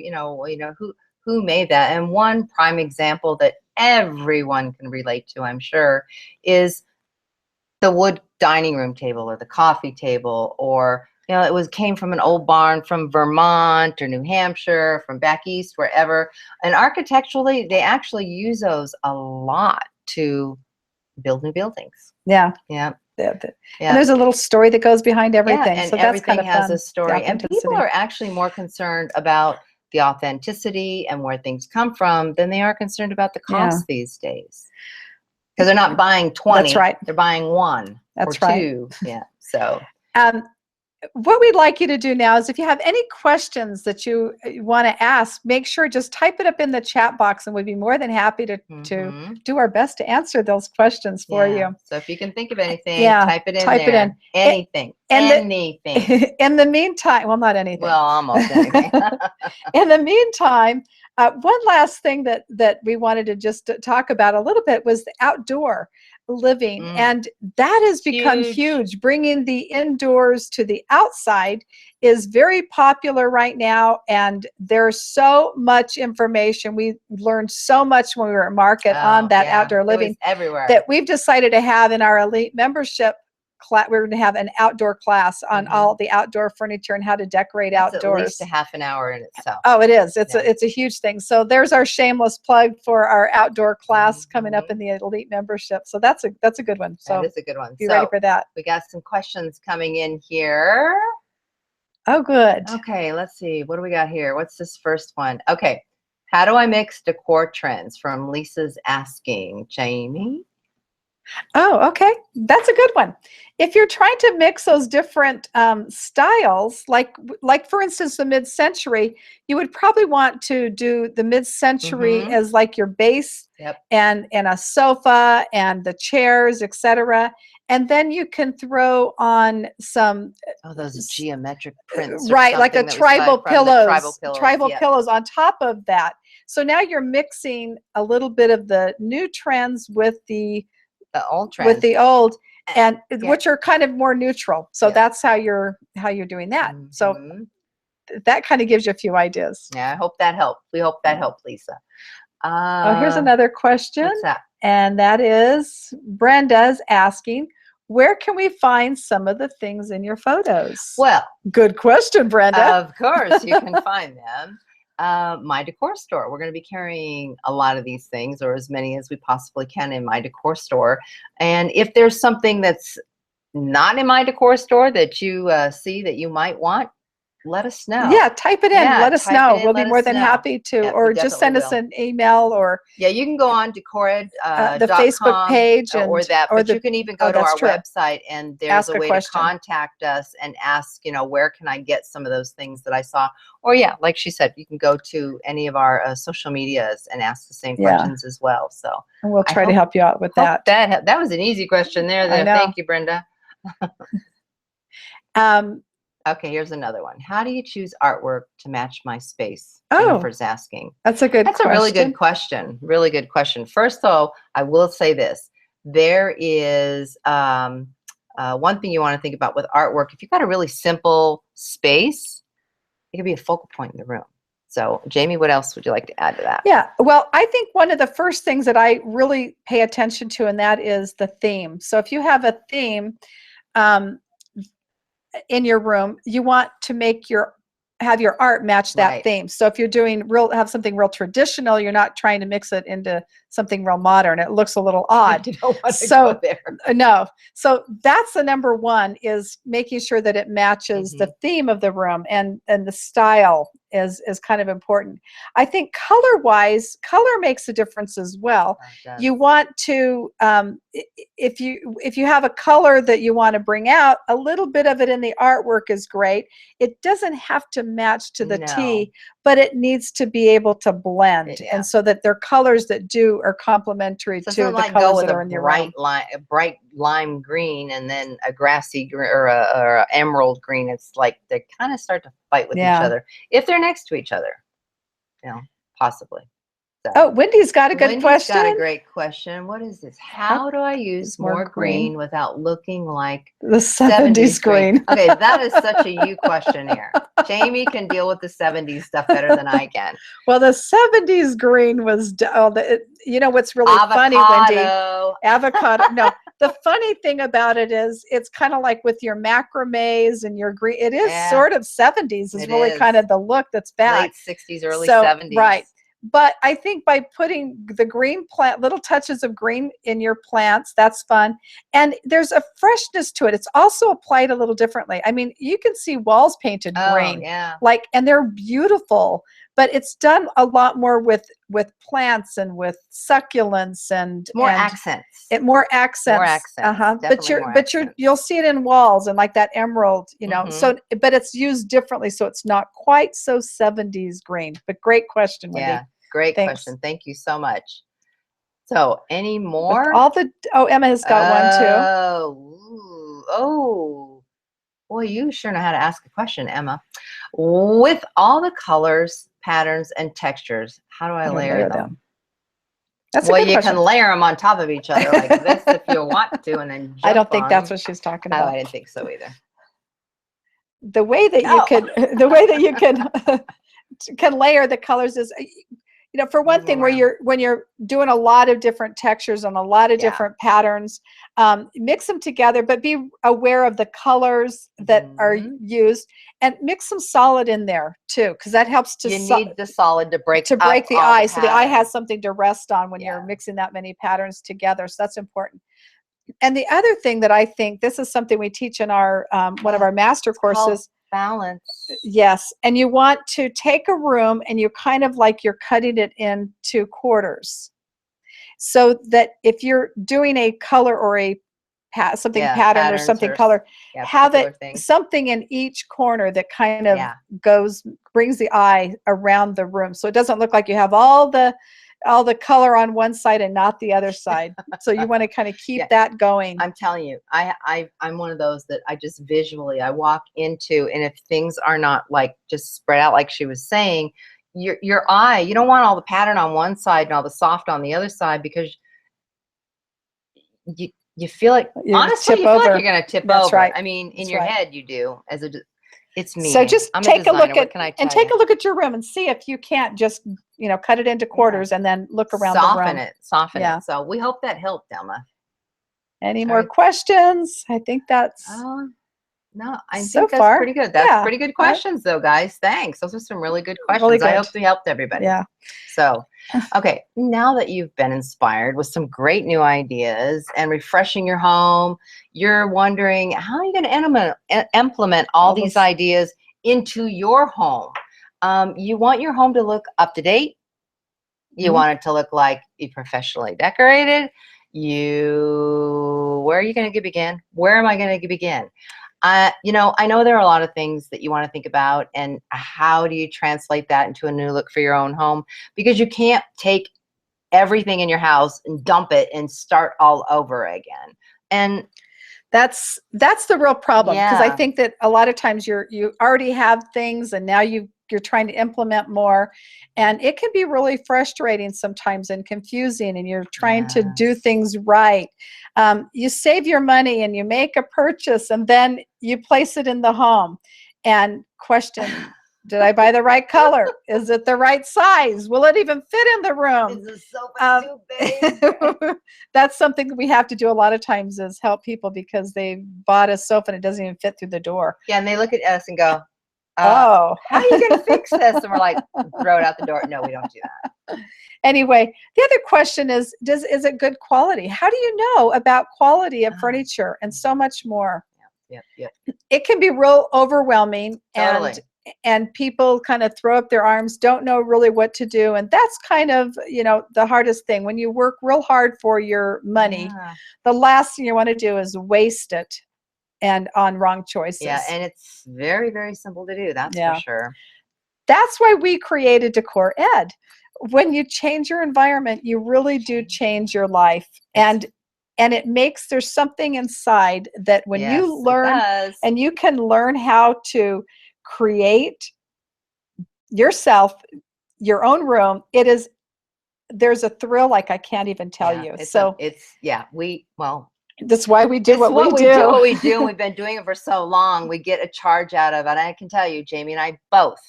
who made that. And one prime example that everyone can relate to, I'm sure, is the wood dining room table or the coffee table, or it came from an old barn from Vermont or New Hampshire, from back east, wherever. And architecturally, they actually use those a lot to build new buildings. Yeah. And there's a little story that goes behind everything. And so that's everything kind of has fun. a story. And people are actually more concerned about the authenticity and where things come from than they are concerned about the cost these days. Because they're not buying 20. That's right. They're buying one That's or right. two. Yeah. So. what we'd like you to do now is if you have any questions that you want to ask, make sure just type it up in the chat box and we'd be more than happy to do our best to answer those questions for you. So if you can think of anything, Yeah, type it in type there. it in. Anything. Anything. In the meantime, well, not anything. Well, almost anything. In the meantime, one last thing that we wanted to just talk about a little bit was the outdoor living, and that has become huge. Bringing the indoors to the outside is very popular right now, and there's so much information. We learned so much when we were at market on that outdoor living everywhere that we've decided to have in our elite membership class. We're going to have an outdoor class on all the outdoor furniture and how to decorate outdoors. At least a half an hour in itself. Oh, it is. It's a huge thing. So there's our shameless plug for our outdoor class coming up in the elite membership. So that's a good one. So that is a good one. Be ready for that. We got some questions coming in here. Oh, good. Okay, let's see. What do we got here? What's this first one? Okay. How do I mix decor trends? From Lisa's asking. Jamie? Oh, okay. That's a good one. If you're trying to mix those different styles, like for instance, the mid-century, you would probably want to do the mid-century as like your base and a sofa and the chairs, etc. And then you can throw on some those geometric prints, right? Like a tribal pillows, pillows on top of that. So now you're mixing a little bit of the new trends with the old trends. With the old, and which are kind of more neutral. So that's how you're doing that. So that kind of gives you a few ideas. Yeah, I hope that helped. We hope that helped, Lisa. Oh, here's another question. What's that? And that is Brenda's asking, where can we find some of the things in your photos? Well, good question, Brenda. Of course, you can find them. My Decor Store. We're going to be carrying a lot of these things, or as many as we possibly can, in My Decor Store. And if there's something that's not in My Decor Store that you see that you might want, let us know. Yeah, type it in. Let us know. We'll be more than happy to, or just send us an email, or you can go on DecorEd, the Facebook page, or that. But you can even go to our website, and there's a way to contact us and ask, where can I get some of those things that I saw? Or like she said, you can go to any of our social medias and ask the same questions as well. So and we'll try to help you out with that. That was an easy question there. Thank you, Brenda. Okay, here's another one. How do you choose artwork to match my space? Jennifer's asking. That's a good question. That's a really good question. Really good question. First, though, I will say this. There is one thing you want to think about with artwork. If you've got a really simple space, it can be a focal point in the room. So, Jamie, what else would you like to add to that? Yeah, well, I think one of the first things that I really pay attention to, and that is the theme. So if you have a theme, in your room, you want to have your art match that theme. So if you're doing have something real traditional, you're not trying to mix it into something real modern. It looks a little odd. You don't want to go there. No. So that's the number one, is making sure that it matches the theme of the room, and the style is kind of important. I think color makes a difference as well. You want to, if you have a color that you want to bring out, a little bit of it in the artwork is great. It doesn't have to match to the T, but it needs to be able to blend, and so that they're colors that are complementary to the colors that are in your room. A bright lime green and then a grassy or a emerald green. It's like they kind of start to fight with each other if they're next to each other. Possibly. So, oh, Wendy's got a good question. Got a great question. What is this? How do I use more green without looking like the 70s green? Okay, that is such a you question here. Jamie can deal with the 70s stuff better than I can. Well, the 70s green was, what's really funny, Wendy? Avocado. No, the funny thing about it is it's kind of like with your macrames and your green. It is sort of 70s is really kind of the look that's back. Late 60s, early 70s. Right. But I think by putting the green little touches of green in your plants, that's fun. And there's a freshness to it. It's also applied a little differently. I mean, you can see walls painted green, and they're beautiful. but it's done a lot more with plants and with succulents and More accents. more accents. More accents. But you'll see it in walls and like that emerald, you know. So, but it's used differently, so it's not quite so 70s green. But great question, Wendy. Yeah, great question. Thank you so much. So, any more? With all the Emma has got one too. Oh, boy, you sure know how to ask a question, Emma. With all the colors, patterns, and textures, how do I layer them? That's a good you question. can layer them on top of each other like this if you want to, and then jump I don't think on that's them. what she's talking about. Oh, I didn't think so either. The way that you could, the way that you can layer the colors is, you know, for one thing, when you're doing a lot of different textures and a lot of different patterns, mix them together, but be aware of the colors that are used, and mix some solid in there too, because that helps to. You need the solid to break the eye, so the eye has something to rest on when you're mixing that many patterns together. So that's important. And the other thing that I think, this is something we teach in our one of our master courses. Balance. Yes, and you want to take a room and you kind of like you're cutting it into quarters, so that if you're doing a color or a pattern or something color, have it something in each corner that kind of brings the eye around the room, so it doesn't look like you have all the color on one side and not the other side. So you want to kind of keep that going. I'm telling you, I'm one of those that I just visually, I walk into, and if things are not like just spread out like she was saying, your eye, you don't want all the pattern on one side and all the soft on the other side, because you feel like, honestly, you feel like you're going to tip over. That's right. I mean, in your head you do. It's me. So just take a look at your room and see if you can't just, you know, cut it into quarters and then look around the room. Soften it. So we hope that helped, Emma. Any more questions? I think that's no, I think that's pretty good. That's pretty good questions though, guys. Thanks. Those are some really good questions. Really good. I hope we helped everybody. Yeah. So, okay, now that you've been inspired with some great new ideas and refreshing your home, you're wondering, how are you going to implement all these ideas into your home? You want your home to look up to date. You want it to look like you professionally decorated. Where are you going to begin? Where am I going to begin? You know, I know there are a lot of things that you want to think about, and how do you translate that into a new look for your own home? Because you can't take everything in your house and dump it and start all over again. And that's the real problem, because I think that a lot of times you already have things, and now you're trying to implement more, and it can be really frustrating sometimes and confusing, and you're trying to do things right. You save your money and you make a purchase, and then you place it in the home and question, did I buy the right color? Is it the right size? Will it even fit in the room? Is the sofa too big? That's something that we have to do a lot of times, is help people, because they bought a sofa and it doesn't even fit through the door. Yeah, and they look at us and go, how are you going to fix this? And we're like, throw it out the door. No, we don't do that. Anyway, the other question is it good quality? How do you know about quality of furniture, and so much more? Yeah. It can be real overwhelming. Totally. And people kind of throw up their arms, don't know really what to do. And that's kind of, you know, the hardest thing. When you work real hard for your money, the last thing you want to do is waste it and on wrong choices. Yeah, and it's very, very simple to do. That's for sure. That's why we created DecorEd. When you change your environment, you really do change your life. And there's something inside that when you learn, and you can learn how to create yourself, your own room, there's a thrill like I can't even tell you. That's why we do what we do. And we've been doing it for so long. We get a charge out of it. I can tell you, Jamie and I both,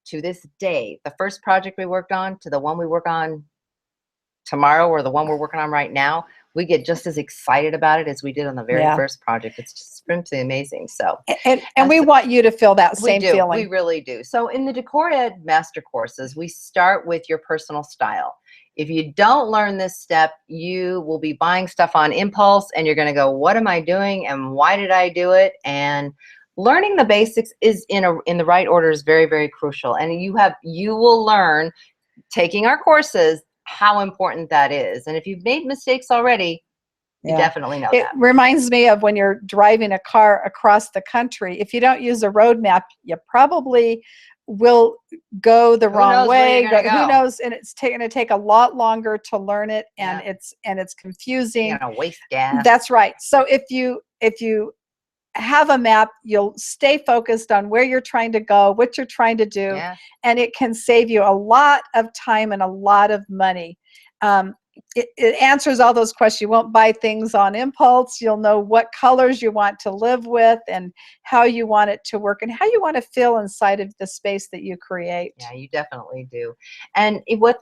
to this day, the first project we worked on to the one we work on tomorrow, or the one we're working on right now, we get just as excited about it as we did on the very first project. It's just simply amazing. So, and we want you to feel that same feeling. We really do. So in the DecorEd master courses, we start with your personal style. If you don't learn this step, you will be buying stuff on impulse, and you're going to go, what am I doing? And why did I do it? And learning the basics is in the right order is very, very crucial. And you will learn taking our courses how important that is. And if you've made mistakes already, you definitely know it that. reminds me of when you're driving a car across the country. If you don't use a road map, you probably will go the wrong way. Who knows? And it's going to take a lot longer to learn it, and it's confusing. You're gonna waste gas. That's right. So if you have a map, you'll stay focused on where you're trying to go, what you're trying to do, and it can save you a lot of time and a lot of money. It answers all those questions. You won't buy things on impulse. You'll know what colors you want to live with and how you want it to work and how you want to feel inside of the space that you create. Yeah, you definitely do. And what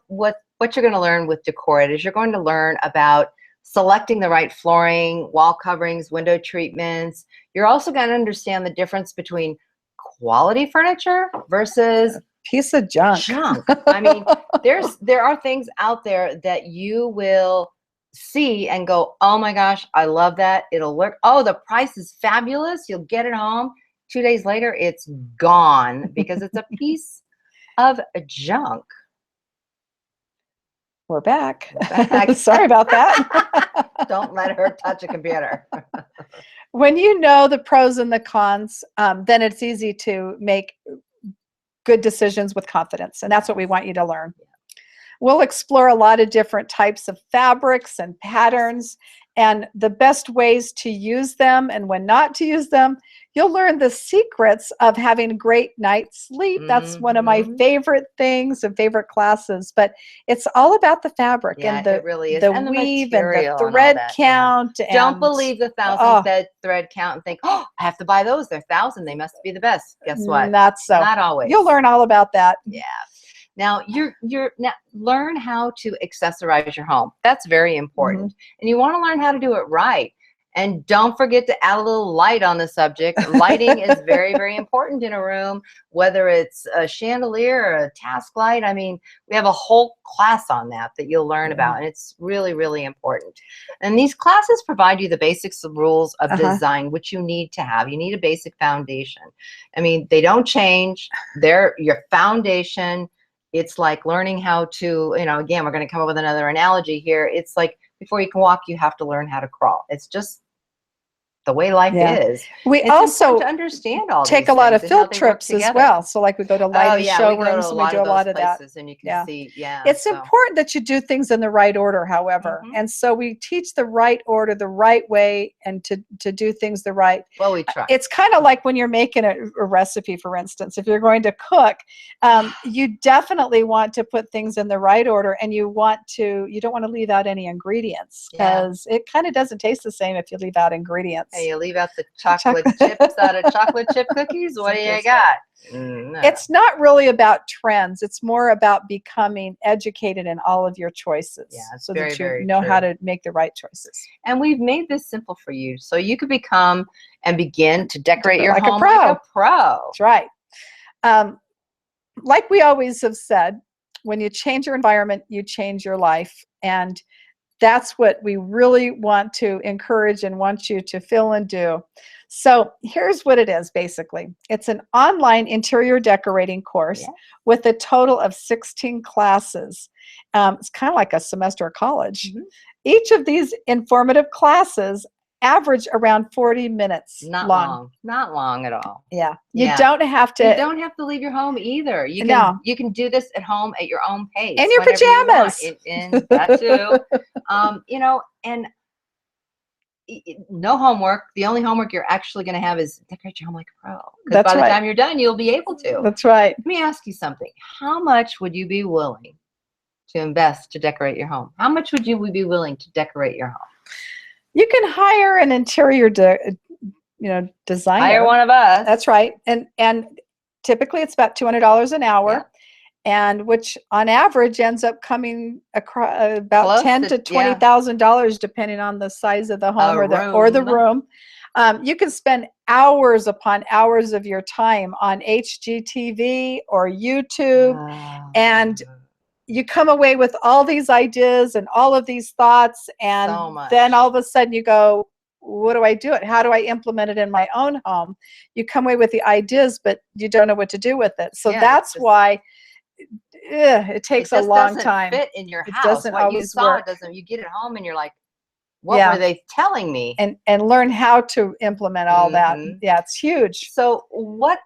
you're going to learn with DecorEd is you're going to learn about selecting the right flooring, wall coverings, window treatments. You're also going to understand the difference between quality furniture versus piece of junk. I mean, there are things out there that you will see and go, oh my gosh, I love that. It'll work. Oh, the price is fabulous. You'll get it home. 2 days later, it's gone because it's a piece of junk. We're back. Sorry about that. Don't let her touch a computer. When you know the pros and the cons, then it's easy to make good decisions with confidence. And that's what we want you to learn. We'll explore a lot of different types of fabrics and patterns and the best ways to use them and when not to use them. You'll learn the secrets of having a great night's sleep. That's one of my favorite things and favorite classes, but it's all about the fabric and the, it really is. the and weave the and the and thread count. Yeah. Don't believe the 1,000 thread count and think, oh, I have to buy those. They're 1,000. They must be the best. Guess what? Not so. Not always. You'll learn all about that. Yeah. Now now learn how to accessorize your home. That's very important. And you want to learn how to do it right. And don't forget to add a little light on the subject. Lighting is very, very important in a room, whether it's a chandelier or a task light. I mean, we have a whole class on that you'll learn about, and it's really, really important. And these classes provide you the basics of rules of design, which you need to have. You need a basic foundation. I mean, they don't change. They're your foundation. It's like learning how to, again, we're going to come up with another analogy here. It's like before you can walk, you have to learn how to crawl. It's just the way life is. We it's also to understand all take a lot of field trips as well. So like we go to lighting showrooms and we do a lot of that. And you can see, it's important that you do things in the right order, however. And so we teach the right order, the right way, and to do things the right. Well, we try. It's kind of like when you're making a recipe, for instance. If you're going to cook, you definitely want to put things in the right order, and you don't want to leave out any ingredients because it kind of doesn't taste the same if you leave out ingredients. Hey, you leave out the chocolate chips out of chocolate chip cookies? What do you got? No. It's not really about trends. It's more about becoming educated in all of your choices so that you know how to make the right choices. And we've made this simple for you so you could become and begin to decorate your home like a pro. That's right. Like we always have said, when you change your environment, you change your life. And that's what we really want to encourage and want you to feel and do. So here's what it is, basically. It's an online interior decorating course with a total of 16 classes. It's kind of like a semester of college. Each of these informative classes average around 40 minutes long. Not long at all. Yeah. You don't have to. You don't have to leave your home either. You can do this at home at your own pace. In your pajamas. In that too. And no homework. The only homework you're actually going to have is decorate your home like a pro. Because by the time you're done, you'll be able to. That's right. Let me ask you something. How much would you be willing to invest to decorate your home? How much would you be willing to decorate your home? You can hire an interior designer. Hire one of us. That's right. And typically it's about $200 an hour, and which on average ends up coming across about $10,000 to $20,000 depending on the size of the home or the room. You can spend hours upon hours of your time on HGTV or YouTube, and you come away with all these ideas and all of these thoughts, and then all of a sudden you go, what do I do it? How do I implement it in my own home? You come away with the ideas, but you don't know what to do with it. So Yeah, that's why it takes a long time. Fit in your It house. doesn't What you always saw work. doesn't. You get it home and you're like, what were they telling me? And learn how to implement all that. Yeah, it's huge. So what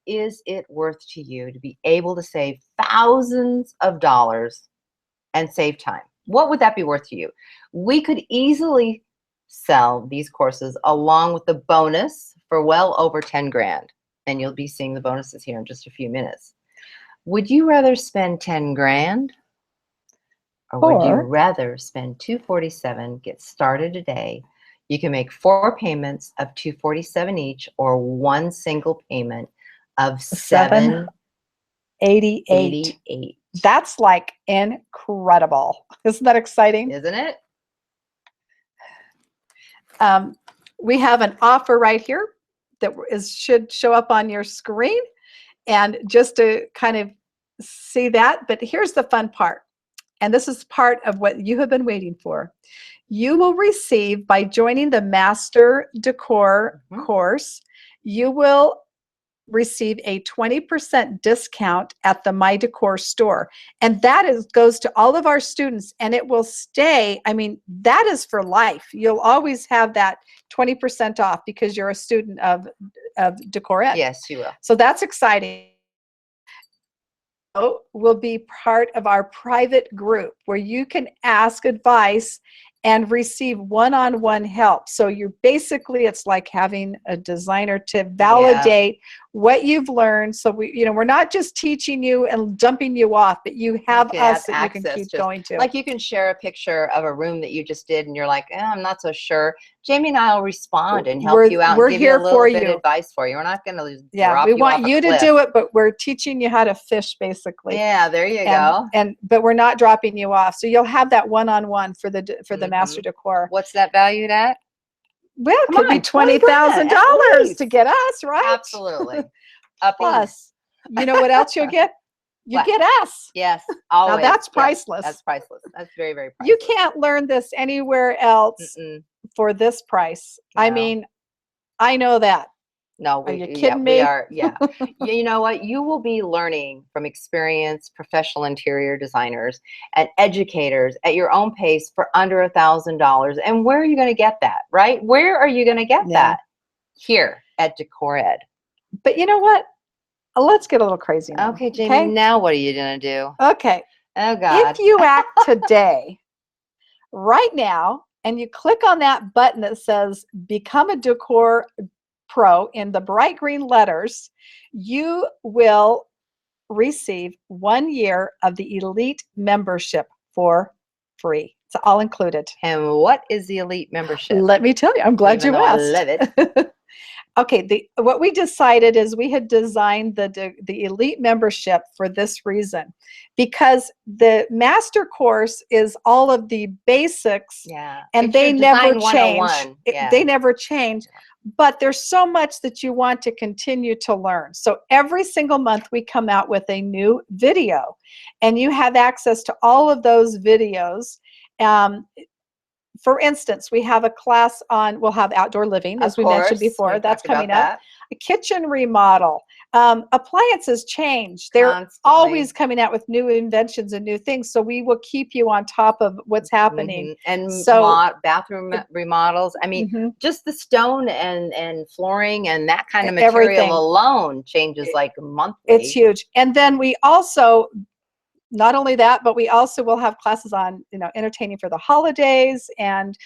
is it worth to you to be able to save thousands of dollars and save time? What would that be worth to you? We could easily sell these courses along with the bonus for well over 10 grand. And you'll be seeing the bonuses here in just a few minutes. Would you rather spend 10 grand? Or would you rather spend $247, get started today? You can make 4 payments of $247 each, or one single payment of $788. That's like incredible. Isn't that exciting? Isn't it? We have an offer right here that should show up on your screen, and just to kind of see that. But here's the fun part. And this is part of what you have been waiting for. You will receive, by joining the Master Decor course, you will receive a 20% discount at the My Decor store. And that goes to all of our students, and it will stay. I mean, that is for life. You'll always have that 20% off because you're a student of DecorEd. Yes, you will. So that's exciting. Will be part of our private group where you can ask advice and receive one-on-one help. So you're basically, it's like having a designer to validate what you've learned. So we're not just teaching you and dumping you off, but you have us that you can keep going to. Like you can share a picture of a room that you just did and you're like, I'm not so sure. Jamie and I will respond and help you out and give you a little bit of advice for you. We're not going to drop you off a cliff. We want you to do it, but we're teaching you how to fish, basically. Yeah, there you go. But we're not dropping you off. So you'll have that one-on-one for the Master Decor. What's that valued at? Well, it could be $20,000 to get us, right? Absolutely. Plus, you know what else you'll get? You get us. Yes, always. Now that's priceless. That's priceless. That's very, very priceless. You can't learn this anywhere else for this price. No. I mean, I know that. No, are you kidding me? We are. Yeah. You know what? You will be learning from experienced professional interior designers and educators at your own pace for under $1,000. And where are you going to get that? Right? Where are you going to get that? Here at DecorEd. But you know what? Let's get a little crazy now. Okay, Jamie. Now what are you going to do? Okay. Oh God. If you act today, right now, and you click on that button that says "Become a Decor Pro" in the bright green letters, you will receive 1 year of the Elite membership for free. It's all included. And what is the Elite membership? Let me tell you. I'm glad you asked. I love it. Okay, what we decided is we had designed the Elite membership for this reason, because the Master course is all of the basics, and they never change. They never change. But there's so much that you want to continue to learn. So every single month we come out with a new video, and you have access to all of those videos. For instance, we have a class on, we'll have outdoor living, as we mentioned before. That's coming up. A kitchen remodel. Appliances change. They're always coming out with new inventions and new things. So we will keep you on top of what's happening. And so bathroom remodels. I mean, just the stone and flooring and that kind of material alone changes like monthly. It's huge. And then we also, not only that, but we also will have classes on, entertaining for the holidays and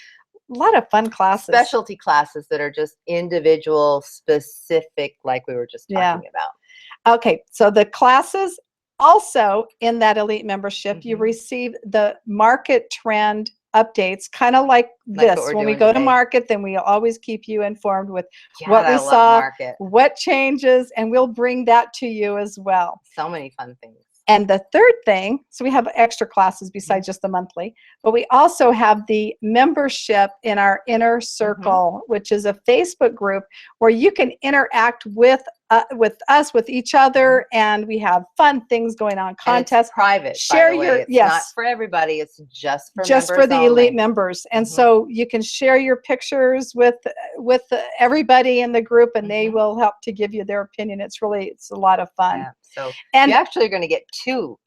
a lot of fun classes. Specialty classes that are just individual, specific, like we were just talking about. Okay, so the classes also in that Elite membership, you receive the market trend updates, kind of like this. When we go to market, then we'll always keep you informed with what we saw, what changes, and we'll bring that to you as well. So many fun things. And the third thing, so we have extra classes besides just the monthly, but we also have the membership in our Inner Circle, which is a Facebook group where you can interact with us, with each other, and we have fun things going on, And contests. it's private, Share by the way. your It's not yes, for everybody. It's just for just members for the only. elite members, and so you can share your pictures with everybody in the group, and they will help to give you their opinion. It's a lot of fun. Yeah. So And you actually are going to get 2.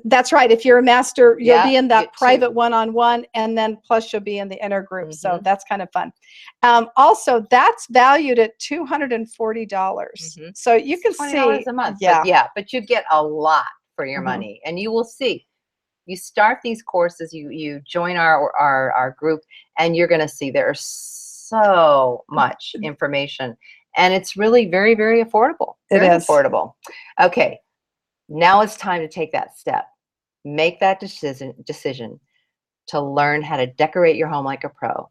that's right. If you're a master, you'll Yeah, be in you that get 2. private one-on-one, and then plus you'll be in the inner group. So that's kind of fun. Also, that's valued at $240. So you can $20 see, a month. yeah, But you get a lot for your money, and you will see. You start these courses, you join our group, and you're going to see there's so much information, and it's really very, very affordable. Very affordable. Okay, now it's time to take that step. Make that decision to learn how to decorate your home like a pro.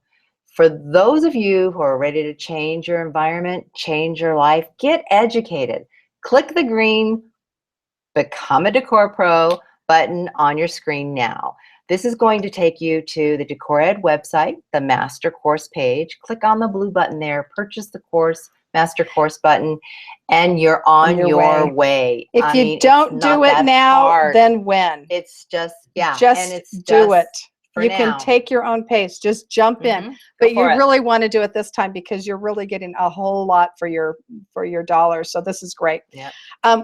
For those of you who are ready to change your environment, change your life, get educated. Click the green Become a Decor Pro button on your screen now. This is going to take you to the DecorEd website, the Master Course page. Click on the blue button there, purchase the course, Master Course button, and you're on your way. If you don't do it now, then when? It's just, yeah. Just and it's do it. For you now. can take your own pace. Just jump in. But you really want to do it this time because you're really getting a whole lot for your dollars. So this is great. Yep.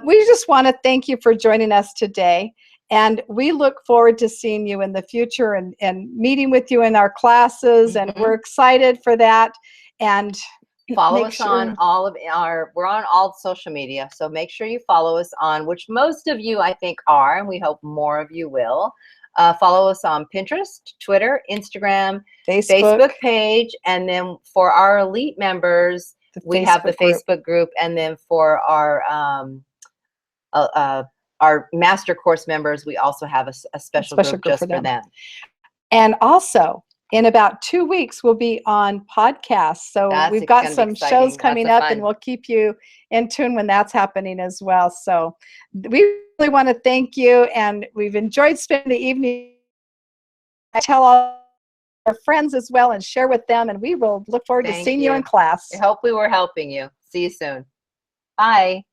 We just want to thank you for joining us today. And we look forward to seeing you in the future and meeting with you in our classes. And we're excited for that. And follow us on we're on all social media. So make sure you follow us on, which most of you I think are, and we hope more of you will. Follow us on Pinterest, Twitter, Instagram, Facebook page, and then for our elite members, we have the Facebook group, and then for our Master Course members, we also have a special group just for them. And also, in about 2 weeks, we'll be on podcasts. So we've got some shows coming up, and we'll keep you in tune when that's happening as well. So we really want to thank you, and we've enjoyed spending the evening. Tell all our friends as well and share with them, and we will look forward to seeing you in class. I hope we were helping you. See you soon. Bye.